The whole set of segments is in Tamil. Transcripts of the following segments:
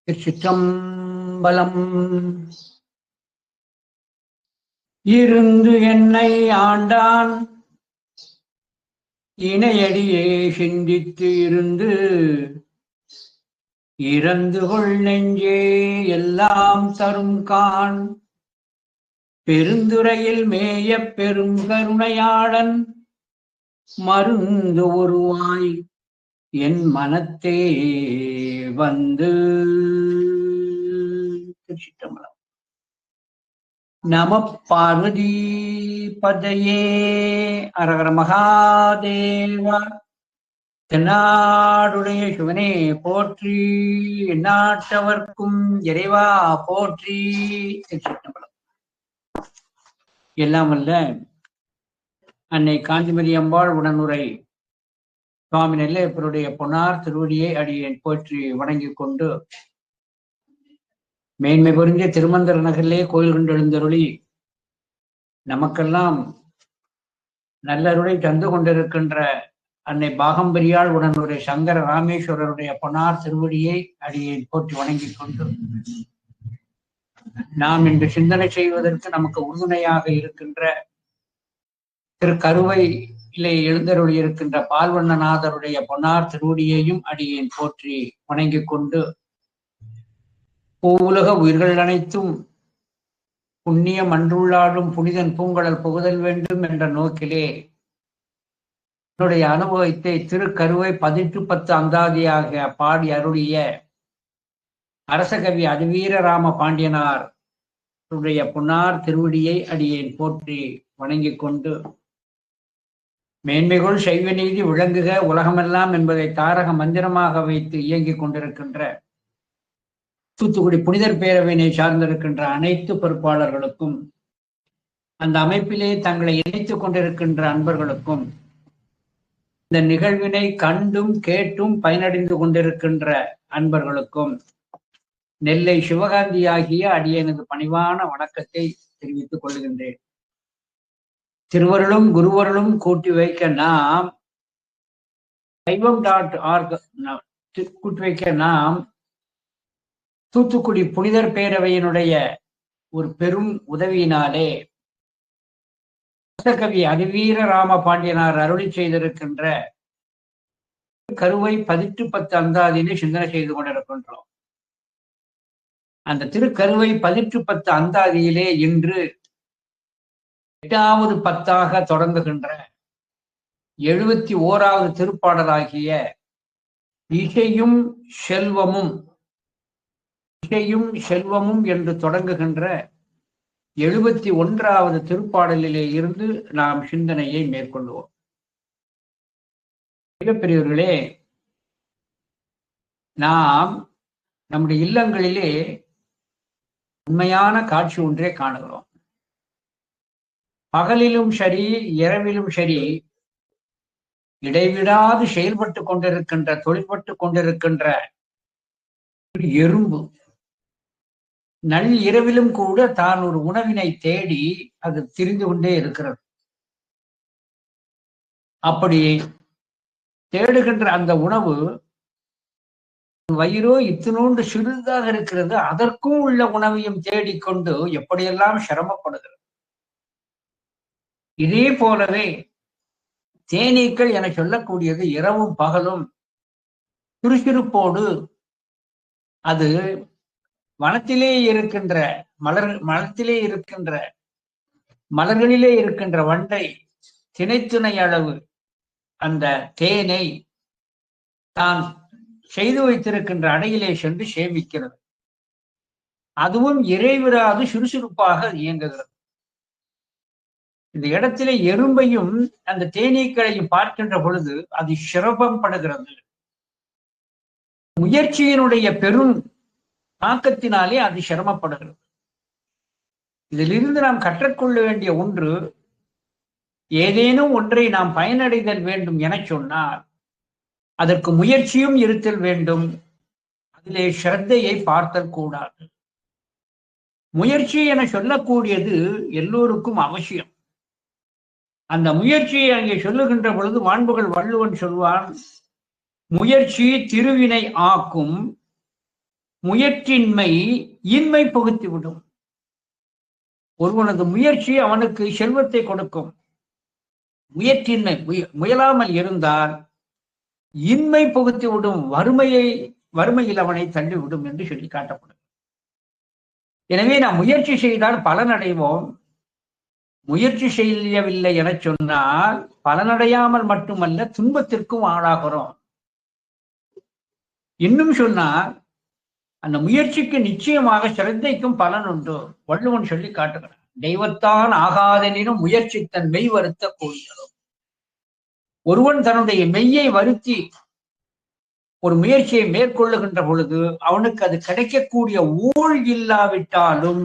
திருச்சிற்றம்பலம். இருந்து என்னை ஆண்டான் இணையடியே சிந்தித்து இருந்து இறந்து கொள் நெஞ்சே எல்லாம் தரும் கான் பெருந்துறையில் மேய பெரும் கருணையாளன் மருந்து ஒருவாய் என் மனத்தே வந்து. திருச்சிற்றம்பலம். நம பார்வதி பதையே. அரகர மகாதேவா. தென்னாடுடைய சிவனே போற்றி, எந்நாட்டவர்க்கும் இறைவா போற்றி. திருச்சிற்றம்பலம். எல்லாம் வல்ல அன்னை காந்திமதி அம்பாள் உடனுரை சுவாமி நெல்லையப்பருடைய பொன்னார் திருவடியை அடியேன் போற்றி வணங்கிக் கொண்டு, மேன்மை பொருந்திய திருமந்திர நகரிலே கோயில் கொண்டு எழுந்தருளி நமக்கெல்லாம் நல்லருளை தந்து கொண்டிருக்கின்ற அன்னை பாகம்பரியாள் உடனுடைய சங்கர ராமேஸ்வரருடைய பொன்னார் திருவடியை அடியேன் போற்றி வணங்கிக் கொண்டு, நாம் இன்று சிந்தனை செய்வதற்கு நமக்கு உறுதுணையாக இருக்கின்ற திருக்கருவையிலே எழுந்தருளி இருக்கின்ற பால்வண்ணநாதருடைய பொன்னார் திருவடியையும் அடியேன் போற்றி வணங்கிக் கொண்டு, பூவுலக உயிர்கள் அனைத்தும் புண்ணியம் அன்றுள்ளாடும் புனிதன் பூங்கடல் புகுதல் வேண்டும் என்ற நோக்கிலே என்னுடைய அனுபவத்தை திருக்கருவை 18-10 அந்தாதியாக பாடி அருளிய அரசகவி அதிவீரராம பாண்டியனார் பொன்னார் திருவடியை அடியேன் போற்றி வணங்கிக் கொண்டு, மேன்மைகள் சைவ நீதி விளங்குக உலகமெல்லாம் என்பதை தாரக மந்திரமாக வைத்து இயங்கிக் கொண்டிருக்கின்ற தூத்துக்குடி புனிதர் பேரவையினை சார்ந்திருக்கின்ற அனைத்து பொறுப்பாளர்களுக்கும், அந்த அமைப்பிலே தங்களை இணைத்துக் கொண்டிருக்கின்ற அன்பர்களுக்கும், இந்த நிகழ்வினை கண்டும் கேட்டும் பயனடைந்து கொண்டிருக்கின்ற அன்பர்களுக்கும் நெல்லை சிவகாந்தி ஆகிய அடியேனது பணிவான வணக்கத்தை தெரிவித்துக் கொள்கின்றேன். திருவருளும் குருவருளும் கூட்டி வைக்க நாம் சைவம்.org கூட்டி வைக்க நாம் தூத்துக்குடி புனிதர் பேரவையினுடைய ஒரு பெரும் உதவியினாலே கவி அதிவீரராம பாண்டியனார் அருளி செய்திருக்கின்ற கருவை 18-10 அந்தாதினை சிந்தனை செய்து கொண்டிருக்கின்றோம். அந்த திருக்கருவை 18-10 அந்தாதியிலே இன்று 8வது 10ஆக தொடங்குகின்ற 71வது திருப்பாடலாகிய இசையும் செல்வமும் என்று தொடங்குகின்ற 71வது திருப்பாடலிலே இருந்து நாம் சிந்தனையை மேற்கொள்வோம். மிகப்பெரியவர்களே, நாம் நம்முடைய இல்லங்களிலே உண்மையான காட்சி ஒன்றே காணுகிறோம். பகலிலும் சரி இரவிலும் சரி இடைவிடாது செயல்பட்டு கொண்டிருக்கின்ற தொழில்பட்டு கொண்டிருக்கின்ற எறும்பு நள் இரவிலும் கூட தான் ஒரு உணவினை தேடி அது திரிந்து கொண்டே இருக்கிறது. அப்படி தேடுகின்ற அந்த உணவு வயிறோ இத்தினோண்டு சிறிதாக இருக்கிறது, அதற்கும் உள்ள உணவையும் தேடிக்கொண்டு எப்படியெல்லாம் சிரமப்படுகிறது. இதே போலவே தேனீக்கள் என சொல்லக்கூடியது இரவும் பகலும் சுறுசுறுப்போடு அது வனத்திலே இருக்கின்ற மலர்களிலே இருக்கின்ற வண்டை திணைத்துணை அளவு அந்த தேனை தான் செய்து வைத்திருக்கின்ற அடையிலே சென்று சேமிக்கிறது. அதுவும் இறைவிடாது சுறுசுறுப்பாக இயங்குகிறது. இந்த இடத்திலே எறும்பையும் அந்த தேனீக்களையும் பார்க்கின்ற பொழுது அது சிரமம் படுகிறது. முயற்சியினுடைய பெரும் தாக்கத்தினாலே அது சிரமப்படுகிறது. இதிலிருந்து நாம் கற்றுக்கொள்ள வேண்டிய ஒன்று, ஏதேனும் ஒன்றை நாம் பயனடைதல் வேண்டும் என சொன்னால் அதற்கு முயற்சியும் இருத்தல் வேண்டும். அதிலே ஸ்ரத்தையை பார்த்தல் கூடாது. முயற்சி என சொல்லக்கூடியது எல்லோருக்கும் அவசியம். அந்த முயற்சியை அங்கே சொல்லுகின்ற பொழுது மாண்புகள் வள்ளுவன் சொல்வான், முயற்சி திருவினை ஆக்கும் முயற்சியின்மை இன்மை புகுத்திவிடும். ஒருவனது முயற்சி அவனுக்கு செல்வத்தை கொடுக்கும். முயற்சியின்மை முயலாமல் இருந்தால் இன்மை புகுத்திவிடும், வறுமையில் அவனை தள்ளிவிடும் என்று சொல்லி காட்டப்படும். எனவே நாம் முயற்சி செய்தால் பலனடைவோம். முயற்சி செய்யவில்லை என சொன்னால் பலனடையாமல் மட்டுமல்ல, துன்பத்திற்கும் ஆளாகிறோம். இன்னும் சொன்னால் அந்த முயற்சிக்கு நிச்சயமாக சிரத்தைக்கும் பலன் உண்டு. வள்ளுவன் சொல்லி காட்டுகிறான், தெய்வத்தான் ஆகாதெனினும் முயற்சி தன் மெய் வருத்த கூடியதும். ஒருவன் தன்னுடைய மெய்யை வருத்தி ஒரு முயற்சியை மேற்கொள்ளுகின்ற பொழுது அவனுக்கு அது கிடைக்கக்கூடிய ஊழ் இல்லாவிட்டாலும்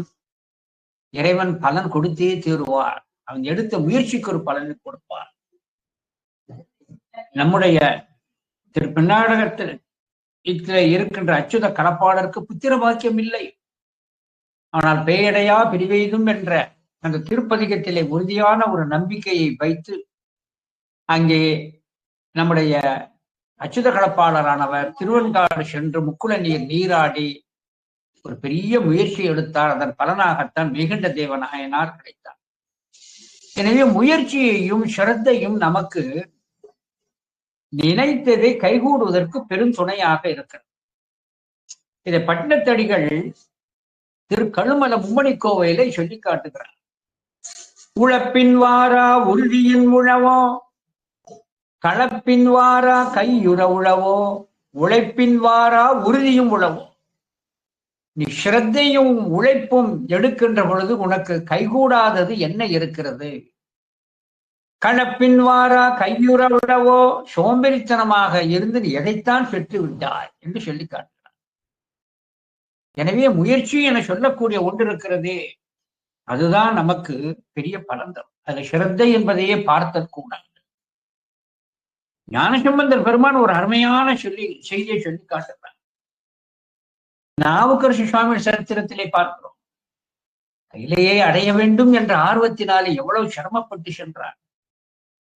இறைவன் பலன் கொடுத்தே தீருவார். அவன் எடுத்த முயற்சிக்கு ஒரு பலனை கொடுப்பார். நம்முடைய திருப்பின்னாடகத்தில் இருக்கின்ற அச்சுத களப்பாளருக்கு புத்திர பாக்கியம் இல்லை. ஆனால் பேயடையா பிரிவெய்தும் என்ற அந்த திருப்பதிகத்திலே உறுதியான ஒரு நம்பிக்கையை வைத்து அங்கே நம்முடைய அச்சுத களப்பாளரானவர் திருவெண்காடு சென்று முக்குள நீராடி ஒரு பெரிய முயற்சி எடுத்தார். அதன் பலனாகத்தான் மிகுண்ட தேவநாயனார் கிடைத்தார். எனவே முயற்சியையும் சிரத்தையும் நமக்கு நினைத்ததை கைகூடுவதற்கு பெரும் துணையாக இருக்கிறது. இதை பட்டினத்தடிகள் திரு கழுமல மும்மணி கோவையிலே சொல்லி காட்டுகிறார். உழப்பின் வாரா உறுதியின் உழவோ, களப்பின் வாரா கையுற உழவோ, உழைப்பின் வாரா உறுதியும் உழவோ. நீ ஸ்ரத்தையும் உழைப்பும் எடுக்கின்ற பொழுது உனக்கு கைகூடாதது என்ன இருக்கிறது? களப்பின் வாரா கையுற உழவோ, சோம்பேறித்தனமாக இருந்து நீ எதைத்தான் பெற்று விட்டாய் என்று சொல்லி காட்டுகிறார். எனவே முயற்சி என சொல்லக்கூடிய ஒன்று இருக்கிறதே, அதுதான் நமக்கு பெரிய பலன் தரும். அதுல ஸ்ரத்தை என்பதையே பார்த்தல் கூடாது. ஞானசம்பந்தர் பெருமான் ஒரு அருமையான செய்தியை சொல்லி காட்டுறார். நாவுக்கரசு சுவாமி சரித்திரத்திலே பார்க்கிறோம். கையிலேயே அடைய வேண்டும் என்ற ஆர்வத்தினாலே எவ்வளவு சிரமப்பட்டு சென்றார்.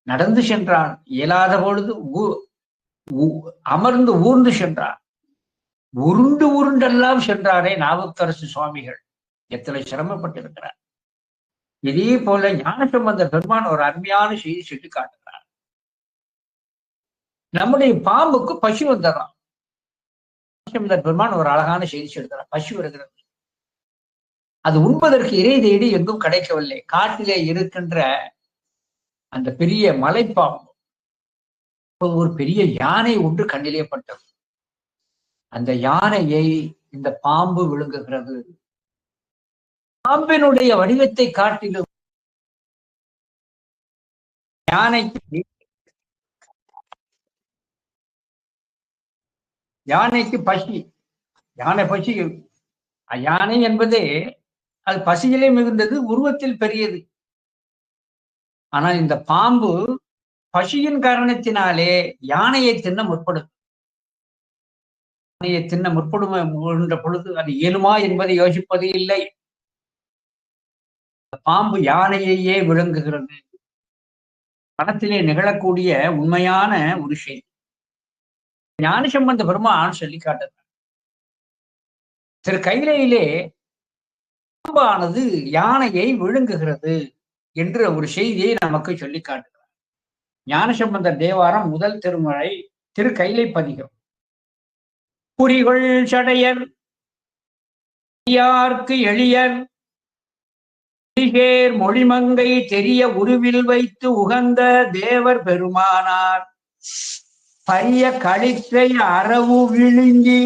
நடந்து சென்றார், இயலாத பொழுது அமர்ந்து ஊர்ந்து சென்றார். உருண்டெல்லாம் சென்றாரே நாவுக்கரசு சுவாமிகள், எத்தனை சிரமப்பட்டிருக்கிறார். இதே போல ஞானசம்பந்தர் பெருமான் ஒரு அருமையான செய்தி சொல்லி காட்டுகிறார். நம்முடைய பாம்புக்கு பசி வந்துடுறான். ஞானசம்பந்தர் பெருமான் ஒரு அழகான செய்தி சொல்கிறார். பசி வருகிறது, அது உண்பதற்கு இறை தேடி எங்கும் கிடைக்கவில்லை. காட்டிலே இருக்கின்ற அந்த பெரிய மலைப்பாம்பு ஒரு பெரிய யானை ஒன்று கண்ணிலே பட்டது. அந்த யானையை இந்த பாம்பு விழுங்குகிறது. பாம்பினுடைய வடிவத்தை காட்டிலும் யானைக்கு பசி, யானை பசி. யானை என்பதே அது பசியிலே மிகுந்தது, உருவத்தில் பெரியது. ஆனால் இந்த பாம்பு பசியின் காரணத்தினாலே யானையை தின்ன முற்படும். யானையை தின்ன முற்படுகின்ற பொழுது அது இயலுமா என்பதை யோசிப்பது இல்லை. பாம்பு யானையையே விழுங்குகிறது. பணத்திலே நிகழக்கூடிய உண்மையான ஒரு செய்தி. ஞானசம்பந்த பெருமான் சொல்லி காட்டுகிறார். திரு கைலையிலே பாம்பானது யானையை விழுங்குகிறது என்ற ஒரு செய்தியை நமக்கு சொல்லி காட்டுகிறார். ஞானசம்பந்தர் தேவாரம் முதல் திருமுறை திரு கைலை பதிகம். குறிகொள் சடையர் யார்க்கு எளியர் மொழிமங்கை தெரிய உருவில் வைத்து உகந்த தேவர் பெருமானார் பரிய களிற்றை அரவு விழுங்கி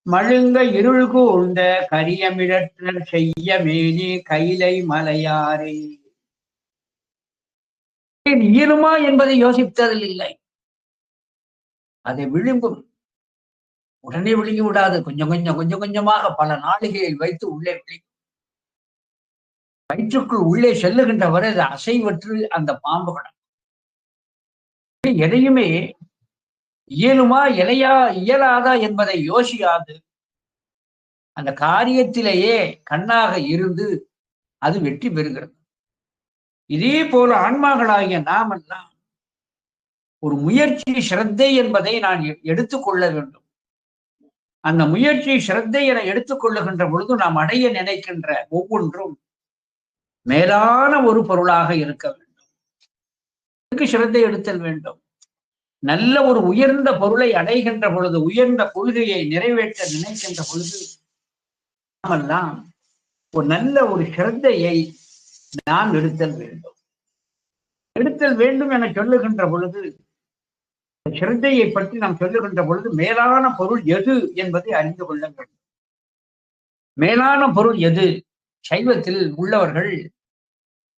மழுங்க இருள்கு உண்ட கரியமிழற்றல் செய்ய மேனி கைலை மலையாரே. இயலுமா என்பதை யோசித்ததில் இல்லை. அதை விழுங்கும். உடனே விழுங்கி விடாது. கொஞ்சம் கொஞ்சமாக பல நாளிகையில் வைத்து உள்ளே விழுங்கும். வயிற்றுக்குள் உள்ளே செல்லுகின்ற வரை அது அசைவற்று அந்த பாம்பு கிடக்கும். எதையுமே இயலுமா இயலாதா என்பதை யோசியாது அந்த காரியத்திலேயே கண்ணாக இருந்து அது வெற்றி பெறுகிறது. இதே போல ஆன்மாக்களாகிய நாமெல்லாம் ஒரு முயற்சி ஸ்ரத்தை என்பதை நான் எடுத்துக்கொள்ள வேண்டும். அந்த முயற்சி ஸ்ரத்தை என எடுத்துக்கொள்ளுகின்ற பொழுது நாம் அடைய நினைக்கின்ற ஒவ்வொன்றும் மேலான ஒரு பொருளாக இருக்க வேண்டும். அதுக்கு ஸ்ரத்தை எடுத்தல் வேண்டும். நல்ல ஒரு உயர்ந்த பொருளை அடைகின்ற பொழுது, உயர்ந்த கொள்கையை நிறைவேற்ற நினைக்கின்ற பொழுது நாமெல்லாம் ஒரு நல்ல ஒரு ஸ்ரத்தையை நாம் எடுத்தல் வேண்டும். எடுத்தல் வேண்டும் என சொல்லுகின்ற பொழுது, ஸ்ரத்தையை பற்றி நாம் சொல்லுகின்ற பொழுது மேலான பொருள் எது என்பதை அறிந்து கொள்ள வேண்டும். மேலான பொருள் எது? சைவத்தில் உள்ளவர்கள்,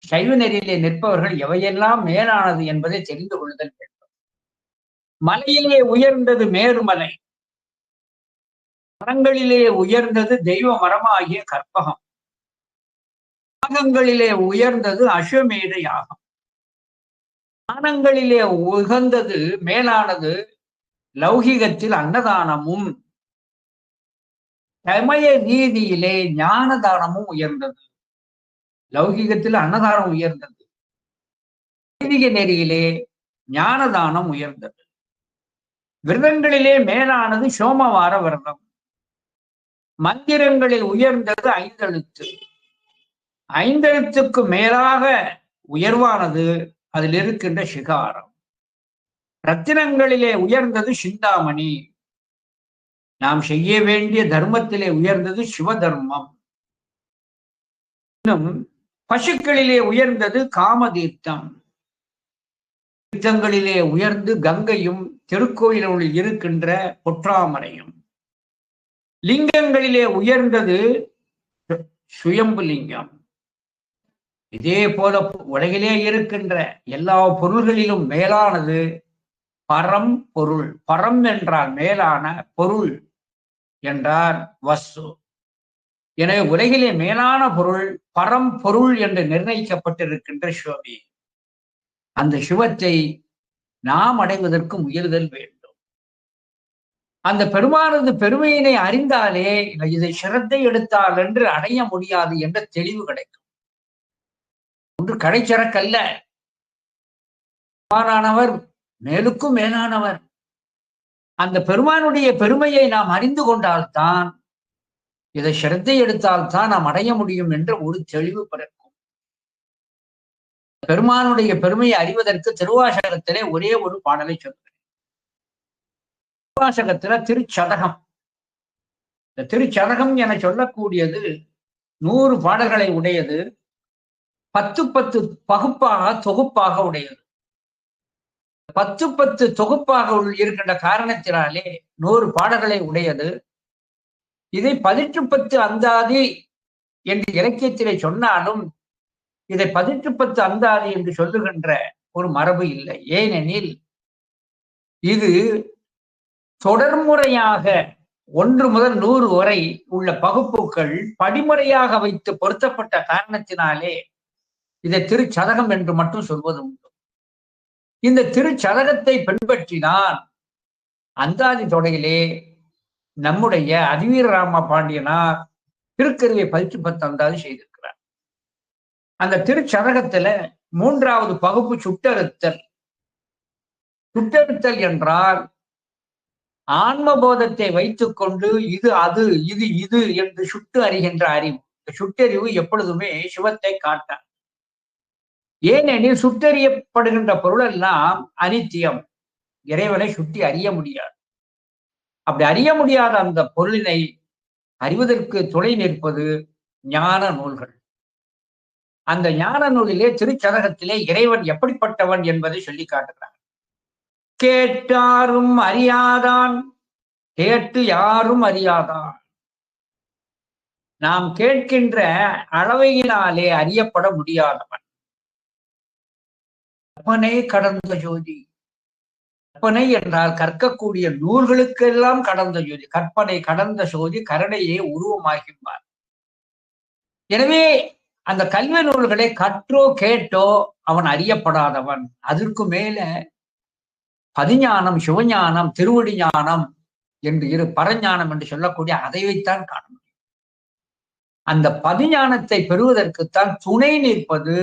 சைவ நெறியிலே நிற்பவர்கள் எவையெல்லாம் மேலானது என்பதை தெரிந்து கொள்ளுதல் வேண்டும். மலையிலே உயர்ந்தது மேருமலை, மரங்களிலே உயர்ந்தது தெய்வ மரமாகிய கற்பகம், யாகங்களிலே உயர்ந்தது அஸ்வமேத யாகம், தானங்களிலே உகந்தது மேலானது லௌகிகத்தில் அன்னதானமும், சமய நீதியிலே ஞான தானமும் உயர்ந்தது. லௌகிகத்தில் அன்னதானம் உயர்ந்தது, வைதிக நெறியிலே ஞான தானம் உயர்ந்தது. விரதங்களிலே மேலானது சோமவார விரதம், மந்திரங்களில் உயர்ந்தது ஐந்தெழுத்து, ஐந்தெழுத்துக்கு மேலாக உயர்வானது அதில் இருக்கின்ற சிகாரம். ரத்தினங்களிலே உயர்ந்தது சிந்தாமணி, நாம் செய்ய வேண்டிய தர்மத்திலே உயர்ந்தது சிவ தர்மம். இன்னும் பசுக்களிலே உயர்ந்தது காமதீர்த்தம், தீர்த்தங்களிலே உயர்ந்து கங்கையும் திருக்கோயிலுள் இருக்கின்ற பொற்றாமரையும், லிங்கங்களிலே உயர்ந்தது சுயம்பு லிங்கம். இதே போல உலகிலே இருக்கின்ற எல்லா பொருள்களிலும் மேலானது பரம் பொருள். பரம் என்றால் மேலான, பொருள் என்றால் வஸ்து. எனவே உலகிலே மேலான பொருள் பரம் பொருள் என்று நிர்ணயிக்கப்பட்டிருக்கின்ற சிவமே. அந்த சிவத்தை நாம் அடைவதற்கு முயலுதல் வேண்டும். அந்த பெருமானது பெருமையினை அறிந்தாலே இதை சிரத்தை எடுத்தால் என்று அடைய முடியாது என்ற தெளிவு கிடைக்கும். ஒன்று கடைச்சரக்கல்ல, பெருமானானவர் மேலுக்கும் மேலானவர். அந்த பெருமானுடைய பெருமையை நாம் அறிந்து கொண்டால்தான், இதை சிரத்தை எடுத்தால்தான் நாம் அடைய முடியும் என்ற ஒரு தெளிவு பிறக்கும். பெருமானுடைய பெருமையை அறிவதற்கு திருவாசகத்திலே ஒரே ஒரு பாடலை சொல்கிறேன். திருவாசகத்துல திருச்சதகம், இந்த திருச்சதகம் என சொல்லக்கூடியது 100 பாடல்களை உடையது, 10 பகுப்பாக தொகுப்பாக உடையது. 10 தொகுப்பாக இருக்கின்ற காரணத்தினாலே 100 பாடல்களை உடையது. இதை 18 அந்தாதி என்று இலக்கியத்திலே சொன்னாலும் இதை 18 அந்தாதி என்று சொல்லுகின்ற ஒரு மரபு இல்லை. ஏனெனில் இது தொடர்முறையாக 1 முதல் 100 வரை உள்ள பகுப்புகள் படிமுறையாக வைத்து பொருத்தப்பட்ட காரணத்தினாலே இதை திருச்சதகம் என்று மட்டும் சொல்வது உண்டு. இந்த திருச்சதகத்தை பின்பற்றினால் அந்தாதி தொடையிலே நம்முடைய அதிவீர ராம பாண்டியனார் திருக்கருவை 18 அந்தாதி செய்திருக்கிறார். அந்த திருச்சதகத்துல 3வது பகுப்பு சுட்டறுத்தல். சுட்டறுத்தல் என்றால் ஆன்மபோதத்தை வைத்துக் கொண்டு இது அது இது இது என்று சுட்டு அறிகின்ற அறிவு. இந்த சுட்டறிவு எப்பொழுதுமே சிவத்தை காட்டார். ஏனெனில் சுட்டறியப்படுகின்ற பொருள் எல்லாம் அனித்தியம், இறைவனை சுட்டி அறிய முடியாது. அப்படி அறிய முடியாத அந்த பொருளினை அறிவதற்கு துணை நிற்பது ஞான நூல்கள். அந்த ஞான நூலிலே திருச்சதகத்திலே இறைவன் எப்படிப்பட்டவன் என்பதை சொல்லி காட்டுகிறார். கேட்டாரும் அறியாதான், கேட்டு யாரும் அறியாதான். நாம் கேட்கின்ற அளவையினாலே அறியப்பட முடியாதவன். கற்பனை கடந்த ஜோதி. கற்பனை என்றால் கற்கக்கூடிய நூல்களுக்கெல்லாம் கடந்த ஜோதி. கற்பனை கடந்த ஜோதி கருணையே உருவமாகின்றார். எனவே அந்த கல்வி நூல்களை கற்றோ கேட்டோ அவன் அறியப்படாதவன். அதற்கு மேல பதிஞானம், சிவஞானம், திருவடி ஞானம் என்று பரஞானம் என்று சொல்லக்கூடிய அதை வைத்தான் காண முடியும். அந்த பதிஞானத்தை பெறுவதற்குத்தான் துணை நிற்பது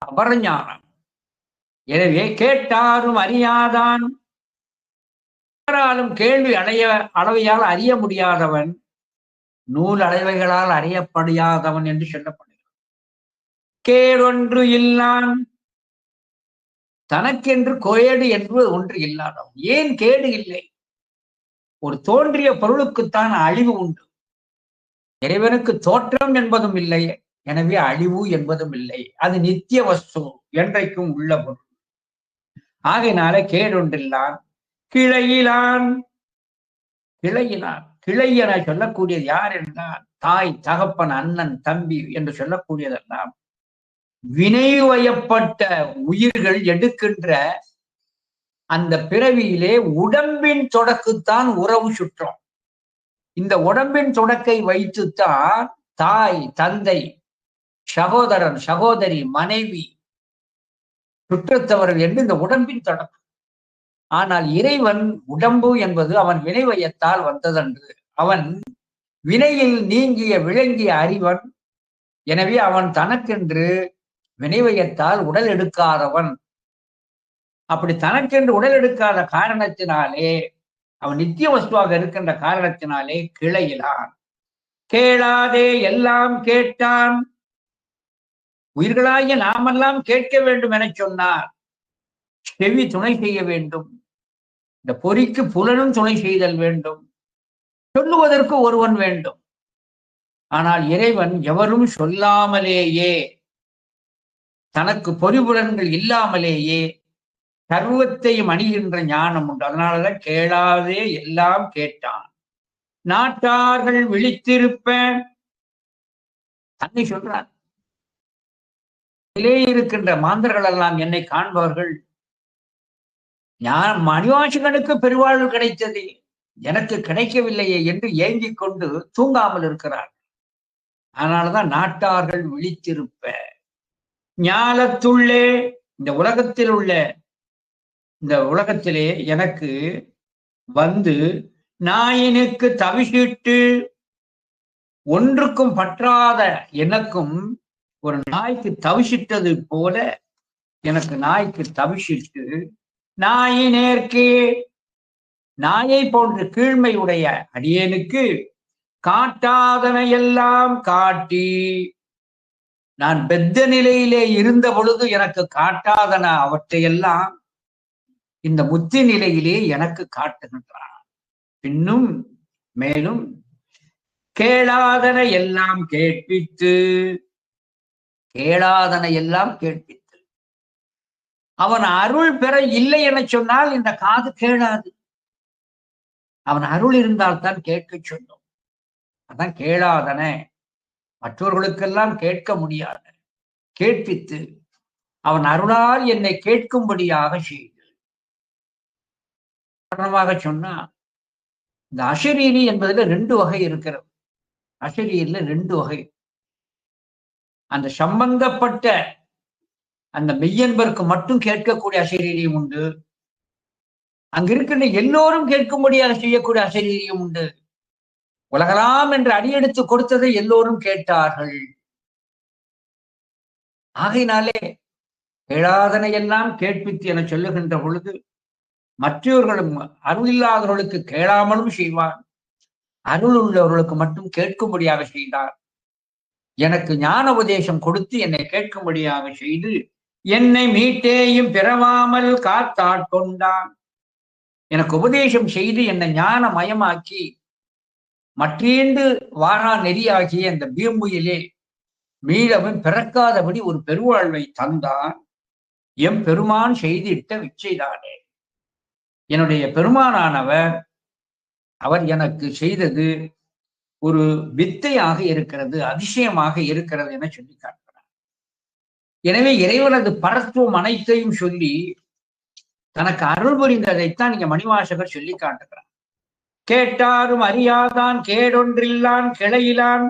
அபரஞானம். எனவே கேட்டாரும் அறியாதான், யாராலும் கேள்வி அளவையால் அறிய முடியாதவன் நூல் அளவைகளால் அறியப்படியாதவன் என்று சொல்லப்படுகிறது. கேடொன்று இல்லான், தனக்கென்று கோயடு என்று ஒன்று இல்லாதவன். ஏன் கேடு இல்லை? ஒரு தோன்றிய பொருளுக்குத்தான் அழிவு உண்டு. இறைவனுக்கு தோற்றம் என்பதும் இல்லை, எனவே அழிவு என்பதும் இல்லை. அது நித்திய வஸ்து, என்றைக்கும் உள்ள பொருள். ஆகையினால கேடொன்றில்லான் கிளையிலான். கிளையிலான், கிளை என சொல்லக்கூடியது யார் என்றால் தாய், தகப்பன், அண்ணன், தம்பி என்று சொல்லக்கூடியதெல்லாம் வினை வயப்பட்ட உயிர்கள் எடுக்கின்ற அந்த பிறவியிலே உடம்பின் தொடக்குத்தான் உறவு சுற்றம். இந்த உடம்பின் தொடக்கை வைத்துத்தான் தாய், தந்தை, சகோதரன், சகோதரி, மனைவி, சுற்றத்தவர்கள் என்று இந்த உடம்பின் தொடக்கம். ஆனால் இறைவன் உடம்பு என்பது அவன் வினைவயத்தால் வந்ததன்று. அவன் வினையில் நீங்கிய விளங்கிய அறிவன். எனவே அவன் தனக்கென்று வினைவயத்தால் உடல் எடுக்காதவன். அப்படி தனக்கென்று உடல் எடுக்காத காரணத்தினாலே, அவன் நித்திய வஸ்துவாக இருக்கின்ற காரணத்தினாலே கிளையிலான். கேளாதே எல்லாம் கேட்டான். உயிர்களாகிய நாமெல்லாம் கேட்க வேண்டும் என சொன்னார். செவி துணை செய்ய வேண்டும், இந்த பொறிக்கு புலனும் துணை செய்தல் வேண்டும், சொல்லுவதற்கு ஒருவன் வேண்டும். ஆனால் இறைவன் எவரும் சொல்லாமலேயே, தனக்கு பொறிபுலன்கள் இல்லாமலேயே சர்வத்தையும் அணிகின்ற ஞானம் உண்டு. அதனாலதான் கேளாதே எல்லாம் கேட்டான். நாட்டார்கள் விழித்திருப்ப, தன்னை சொல்றார். இருக்கின்ற மாந்தர்கள் எல்லாம் என்னை காண்பவர்கள், ஞான மணிவாசகனுக்கு பெருவாழ்வு கிடைத்தது, எனக்கு கிடைக்கவில்லையே என்று ஏங்கிக் கொண்டு தூங்காமல் இருக்கிறார். அதனாலதான் நாட்டார்கள் விழித்திருப்ப. ஞாலத்துள்ளே, இந்த உலகத்தில் உள்ள, இந்த உலகத்திலே எனக்கு வந்து நாயினுக்கு தவிசிட்டு, ஒன்றுக்கும் பற்றாத எனக்கும் ஒரு நாய்க்கு தவிசிட்டது போல எனக்கு நாய்க்கு தவிசிட்டு, நாயினேற்கே, நாயை போன்ற கீழ்மை உடைய அடியேனுக்கு காட்டாதன எல்லாம் காட்டி, நான் பெத்த நிலையிலே இருந்த பொழுது எனக்கு காட்டாதன அவற்றையெல்லாம் இந்த முத்தி நிலையிலே எனக்கு காட்டுகின்றான். பின்னும் மேலும் கேளாதன எல்லாம் கேட்பித்து, கேளாதன எல்லாம் கேட்பித்து. அவன் அருள் பெற இல்லை என சொன்னால் இந்த காது கேளாது. அவன் அருள் இருந்தால்தான் கேட்க சொன்னோம். அதான் கேளாதன, மற்றவர்களுக்கெல்லாம் கேட்க முடியாது, கேட்பித்து அவன் அருளால் என்னை கேட்கும்படியாக செய்து. காரணமாக சொன்னா, இந்த அசரீரி என்பதுல 2 வகை இருக்கிறது. அசரீரில 2 வகை. அந்த சம்பந்தப்பட்ட அந்த மெய்யன்பருக்கு மட்டும் கேட்கக்கூடிய அசரீரியும் உண்டு, அங்க இருக்கின்ற எல்லோரும் கேட்கும்படியாக செய்யக்கூடிய அசரீரியும் உண்டு. உலகலாம் என்று அடியெடுத்து கொடுத்ததை எல்லோரும் கேட்டார்கள். ஆகையினாலே கேளாதனை எல்லாம் கேட்பித்து என சொல்லுகின்ற பொழுது, மற்றவர்களும் அருள் இல்லாதவர்களுக்கு கேளாமலும் செய்வான், அருள் உள்ளவர்களுக்கு மட்டும் கேட்கும்படியாக செய்தார். எனக்கு ஞான உபதேசம் கொடுத்து என்னை கேட்கும்படியாக செய்து என்னை மீட்டேயும் பிறவாமல் காத்தாட்கொண்டான். எனக்கு உபதேசம் செய்து என்னை ஞான மயமாக்கி மற்றேண்டு வாரா நெறியாகிய அந்த பீம்புயிலே மீளவன் பிறக்காதபடி ஒரு பெருவாழ்வை தந்தான். எம் பெருமான் செய்திட்ட விச்சைதானே. என்னுடைய பெருமானானவர், அவர் எனக்கு செய்தது ஒரு வித்தையாக இருக்கிறது, அதிசயமாக இருக்கிறது என சொல்லி காட்டுகிறார். எனவே இறைவனது பரத்துவம் அனைத்தையும் சொல்லி தனக்கு அருள் புரிந்ததைத்தான் இங்க மணிவாசகர் சொல்லி காட்டுகிறார். கேட்டாரும் அறியாதான் கேடொன்றில்லான் கிளையிலான்,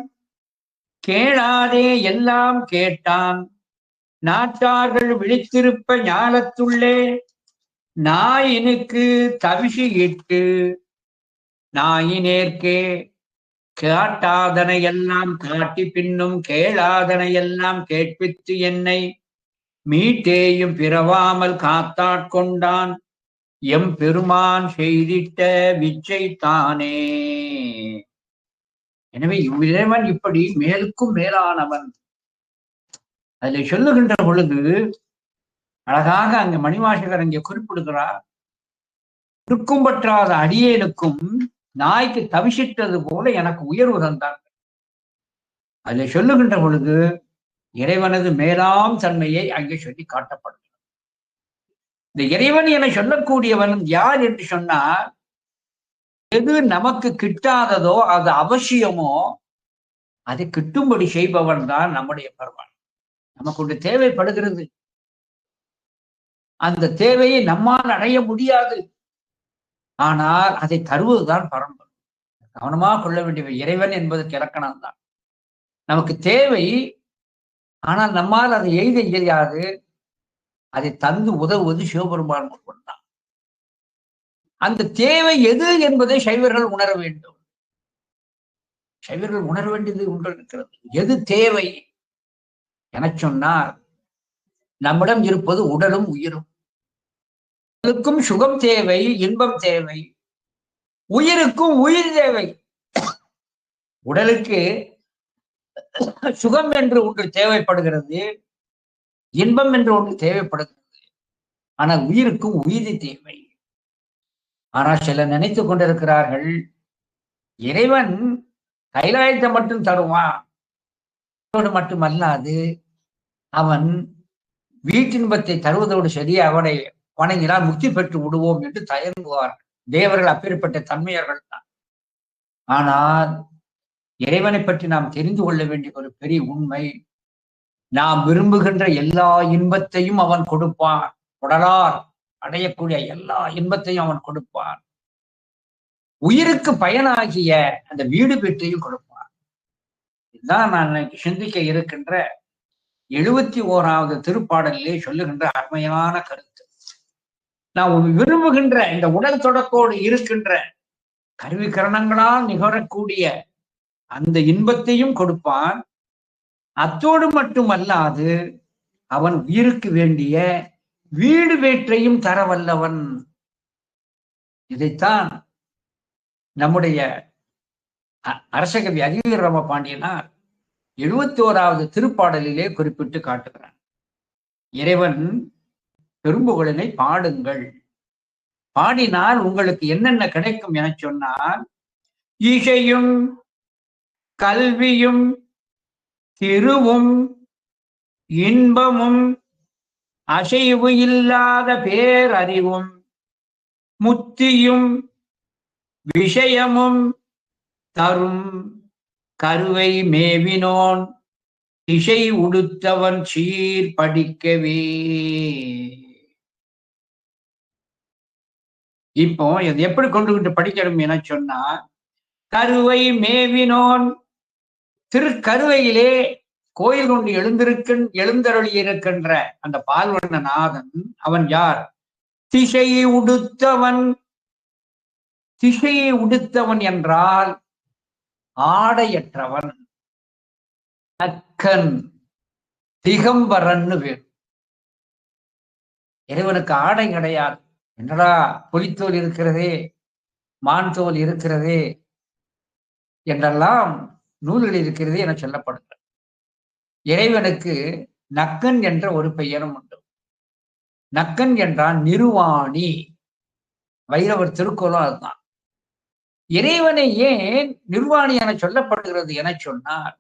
கேளாதே எல்லாம் கேட்டான். நாட்டார்கள் விழித்திருப்ப ஞாலத்துள்ளே, நாயினுக்கு தவிசி இட்டு, நாயினேற்கே காட்டாதனை எல்லாம் காட்டி, பின்னும் கேளாதனை எல்லாம் கேட்பித்து என்னை மீட்டேயும் பிறவாமல் காத்தாட்கொண்டான் எம் பெருமான் செய்திட்ட விச்சை தானே. எனவே இறைவன் இப்படி மேலுக்கும் மேலானவன். அதில் சொல்லுகின்ற பொழுது அழகாக அங்க மணிவாசகர் அங்கே குறிப்பிடுகிறார். இருக்கும் பற்றாத அடியேனுக்கும் நாய்க்கு தவிசிட்டது போல எனக்கு உயர்வு தந்தார். அதில் சொல்லுகின்ற பொழுது இறைவனது மேலாம் தன்மையை அங்கே சொல்லி காட்டப்படுகிறது. இந்த இறைவன் என சொல்லக்கூடியவன் யார் என்று சொன்னால், எது நமக்கு கிட்டாததோ அது அவசியமோ அது கிட்டும்படி செய்பவன் தான் நம்முடைய பெருமான். நமக்கு ஒன்று தேவைப்படுகிறது, அந்த தேவையை நம்மால் அடைய முடியாது, ஆனால் அதை தருவதுதான் பரம்பரை. கவனமாக கொள்ள வேண்டிய இறைவன் என்பதற்கு இலக்கணம் தான். நமக்கு தேவை, ஆனால் நம்மால் அதை எய்த இயலாது, அதை தந்து உதவுவது சிவபெருமான் ஒருவன் தான். அந்த தேவை எது என்பதை சைவர்கள் உணர வேண்டும். சைவர்கள் உணர வேண்டியது ஒன்று இருக்கிறது. எது தேவை என சொன்னால், நம்மிடம் இருப்பது உடலும் உயிரும். உடலுக்கும் சுகம் தேவை, இன்பம் தேவை. உயிருக்கும் உயிர் தேவை. உடலுக்கு சுகம் என்று ஒன்று தேவைப்படுகிறது, இன்பம் என்று ஒன்று தேவைப்படுகிறது. ஆனால் உயிருக்கும் உயிர் தேவை. ஆனால் சிலர் நினைத்துக் கொண்டிருக்கிறார்கள், இறைவன் கைலாயத்தை மட்டும் தருவான், மட்டுமல்லாது அவன் வீட்டின்பத்தை தருவதோடு சரி, அவனை வணங்கினால் முக்தி பெற்று விடுவோம் என்று தயங்குவார்கள். தேவர்கள் அப்பேற்பட்ட தன்மையர்கள் தான். ஆனால் இறைவனை பற்றி நாம் தெரிந்து கொள்ள வேண்டிய ஒரு பெரிய உண்மை, நாம் விரும்புகின்ற எல்லா இன்பத்தையும் அவன் கொடுப்பான். உடலால் அடையக்கூடிய எல்லா இன்பத்தையும் அவன் கொடுப்பான். உயிருக்கு பயனாகிய அந்த வீடு பெற்றையும் கொடுப்பான். இதுதான் நான் சிந்திக்க இருக்கின்ற 71வது திருப்பாடலிலே சொல்லுகின்ற அருமையான கருத்து. நாம் விரும்புகின்ற இந்த உடல் தொடக்கோடு இருக்கின்ற கருவிகரணங்களால் நிகழக்கூடிய அந்த இன்பத்தையும் கொடுப்பான். அத்தோடு மட்டுமல்லாது அவன் உயிருக்கு வேண்டிய வீடு வேற்றையும் தரவல்லவன். இதைத்தான் நம்முடைய அரசகவி அதிவீரராம பாண்டியனார் 71வது திருப்பாடலிலே குறிப்பிட்டு காட்டுகிறான். இறைவன் பெரும்புகழினை பாடுங்கள், பாடினால் உங்களுக்கு என்னென்ன கிடைக்கும் என சொன்னால், இசையும் கல்வியும் திருவும் இன்பமும் அசைவு இல்லாத பேரறிவும் முத்தியும் விஷயமும் தரும் கருவை மேவினோன் இசை உடுத்தவன் சீர் படிக்கவே. இப்போ இது எப்படி கொண்டுகிட்டு படிக்கணும் என சொன்னா, கருவை மேவினோன், திருக்கருவையிலே கோயில் கொண்டு எழுந்தருளி இருக்கின்ற அந்த பால்வண்ண நாதன் அவன் யார்? திசையை உடுத்தவன். திசையை உடுத்தவன் என்றால் ஆடையற்றவன், நக்கன், திகம்பரன்னு பேர். இறைவனுக்கு ஆடை கிடையாது. என்னடா புலித்தோல் இருக்கிறதே, மான் தோல் இருக்கிறதே என்றெல்லாம் நூல்கள் இருக்கிறதே என சொல்லப்படுகிறது. இறைவனுக்கு நக்கன் என்ற ஒரு பெயரும் உண்டு. நக்கன் என்றால் நிருவாணி. வைரவர் திருக்குறளும் அதுதான். இறைவனை ஏன் நிர்வாணி என சொல்லப்படுகிறது என சொன்னால்,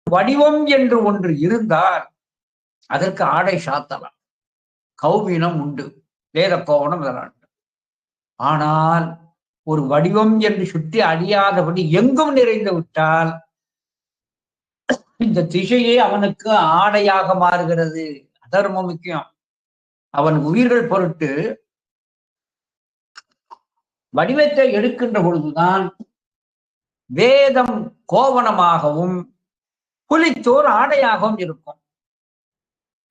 வடிவம் என்று ஒன்று இருந்தால் அதற்கு ஆடை சாத்தலாம், கௌபீனம் உண்டு, வேத கோவணம் இதெல்லாம். ஆனால் ஒரு வடிவம் என்று சுற்றி அழியாதபடி எங்கும் நிறைந்து விட்டால் இந்த திசையே அவனுக்கு ஆடையாக மாறுகிறது. அதர்ம முக்கியம். அவன் உயிர்கள் பொருட்டு வடிவத்தை எடுக்கின்ற பொழுதுதான் வேதம் கோவணமாகவும் புலித்தோல் ஆடையாகவும் இருக்கும்.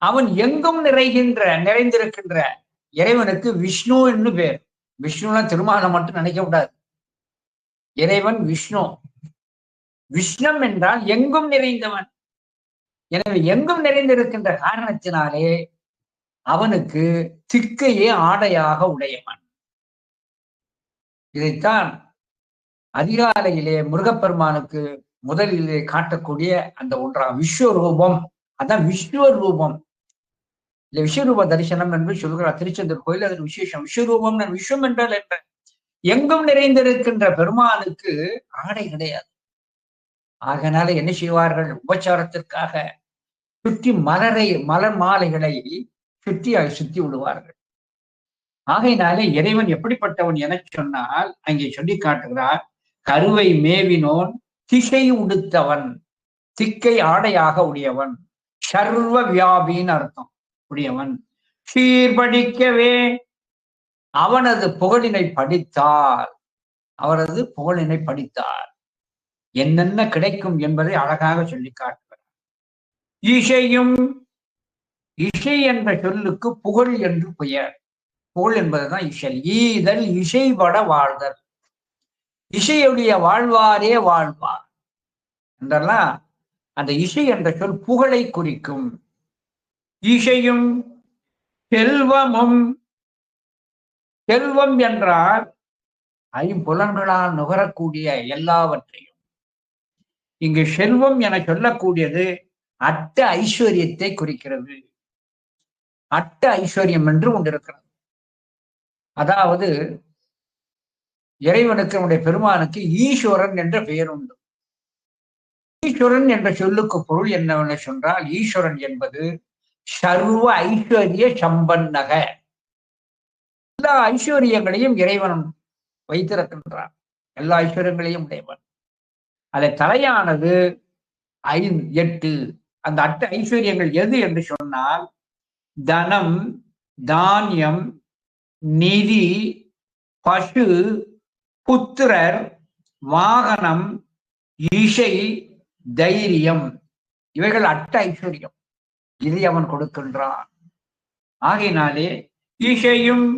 அவன் எங்கும் நிறைந்திருக்கின்ற இறைவனுக்கு விஷ்ணு என்று பேர். விஷ்ணுனா திருமாலை மட்டும் நினைக்க கூடாது. இறைவன் விஷ்ணு. விஷ்ணம் என்றால் எங்கும் நிறைந்தவன். எனவே எங்கும் நிறைந்திருக்கின்ற காரணத்தினாலே அவனுக்கு திக்கையே ஆடையாக உடையவன். இதைத்தான் அதிகாலையிலே முருகப்பெருமானுக்கு முதலிலே காட்டக்கூடிய அந்த ஒன்றாம் விஸ்வரூபம். அதான் விஸ்வரூபம். இந்த விஸ்வரூப தரிசனம் என்று சொல்கிறார் திருச்செந்தூர் கோயில். அதன் விசேஷம் விஸ்வரூபம். விஸ்வம் என்றால் என்ன? எங்கும் நிறைந்திருக்கின்ற பெருமானுக்கு ஆடை கிடையாது. ஆகனால என்ன செய்வார்கள்? உபச்சாரத்திற்காக சுற்றி மலர் மாலைகளை சுற்றி விடுவார்கள். ஆகையினாலே இறைவன் எப்படிப்பட்டவன் என சொன்னால் அங்கே சொல்லி காட்டுகிறார், கருவை மேவினோன் திசை உடுத்தவன், திக்கை ஆடையாக உடையவன், சர்வ வியாபின்னு அர்த்தம் உடையவன். சீர்படிக்கவே அவனது புகழினை படித்தால், அவரது புகழினை படித்தால் என்னென்ன கிடைக்கும் என்பதை அழகாக சொல்லி காட்டுகிறார். இசையும், இசை என்ற சொல்லுக்கு புகழ் என்று பெயர். புகழ் என்பதுதான் இசை. ஈதல் இசைபட வாழ்தல். இசையுடைய வாழ்வாரே வாழ்வார் என்றெல்லாம் அந்த இசை என்ற சொல் புகழை குறிக்கும். இசையும் செல்வமும், செல்வம் என்றால் ஐம்புலன்களால் நுகரக்கூடிய எல்லாவற்றையும். இங்கு செல்வம் என சொல்லக்கூடியது அட்ட ஐஸ்வர்யத்தை குறிக்கிறது. அட்ட ஐஸ்வர்யம் என்று ஒன்று இருக்கிறது. அதாவது இறைவனுக்கு, நம்முடைய பெருமானுக்கு ஈஸ்வரன் என்ற பெயர் உண்டு. ஈஸ்வரன் என்ற சொல்லுக்கு பொருள் என்னவென்று சொன்னால், ஈஸ்வரன் என்பது சர்வ ஐஸ்வர்ய சம்பன்னக, எல்லா ஐஸ்வர்யங்களையும் இறைவன் வைத்திருக்கின்றான். எல்லா ஐஸ்வர்யங்களையும் உடையவன். அதை தலையானது 8. அந்த 8 ஐஸ்வர்யங்கள் எது என்று சொன்னால், தனம், தானியம், நிதி, பசு, புத்திரர், வாகனம், இசை, தைரியம். இவைகள் 8 ஐஸ்வர்யம். இதை அவன் கொடுக்கின்றான். ஆகையினாலே இசையும்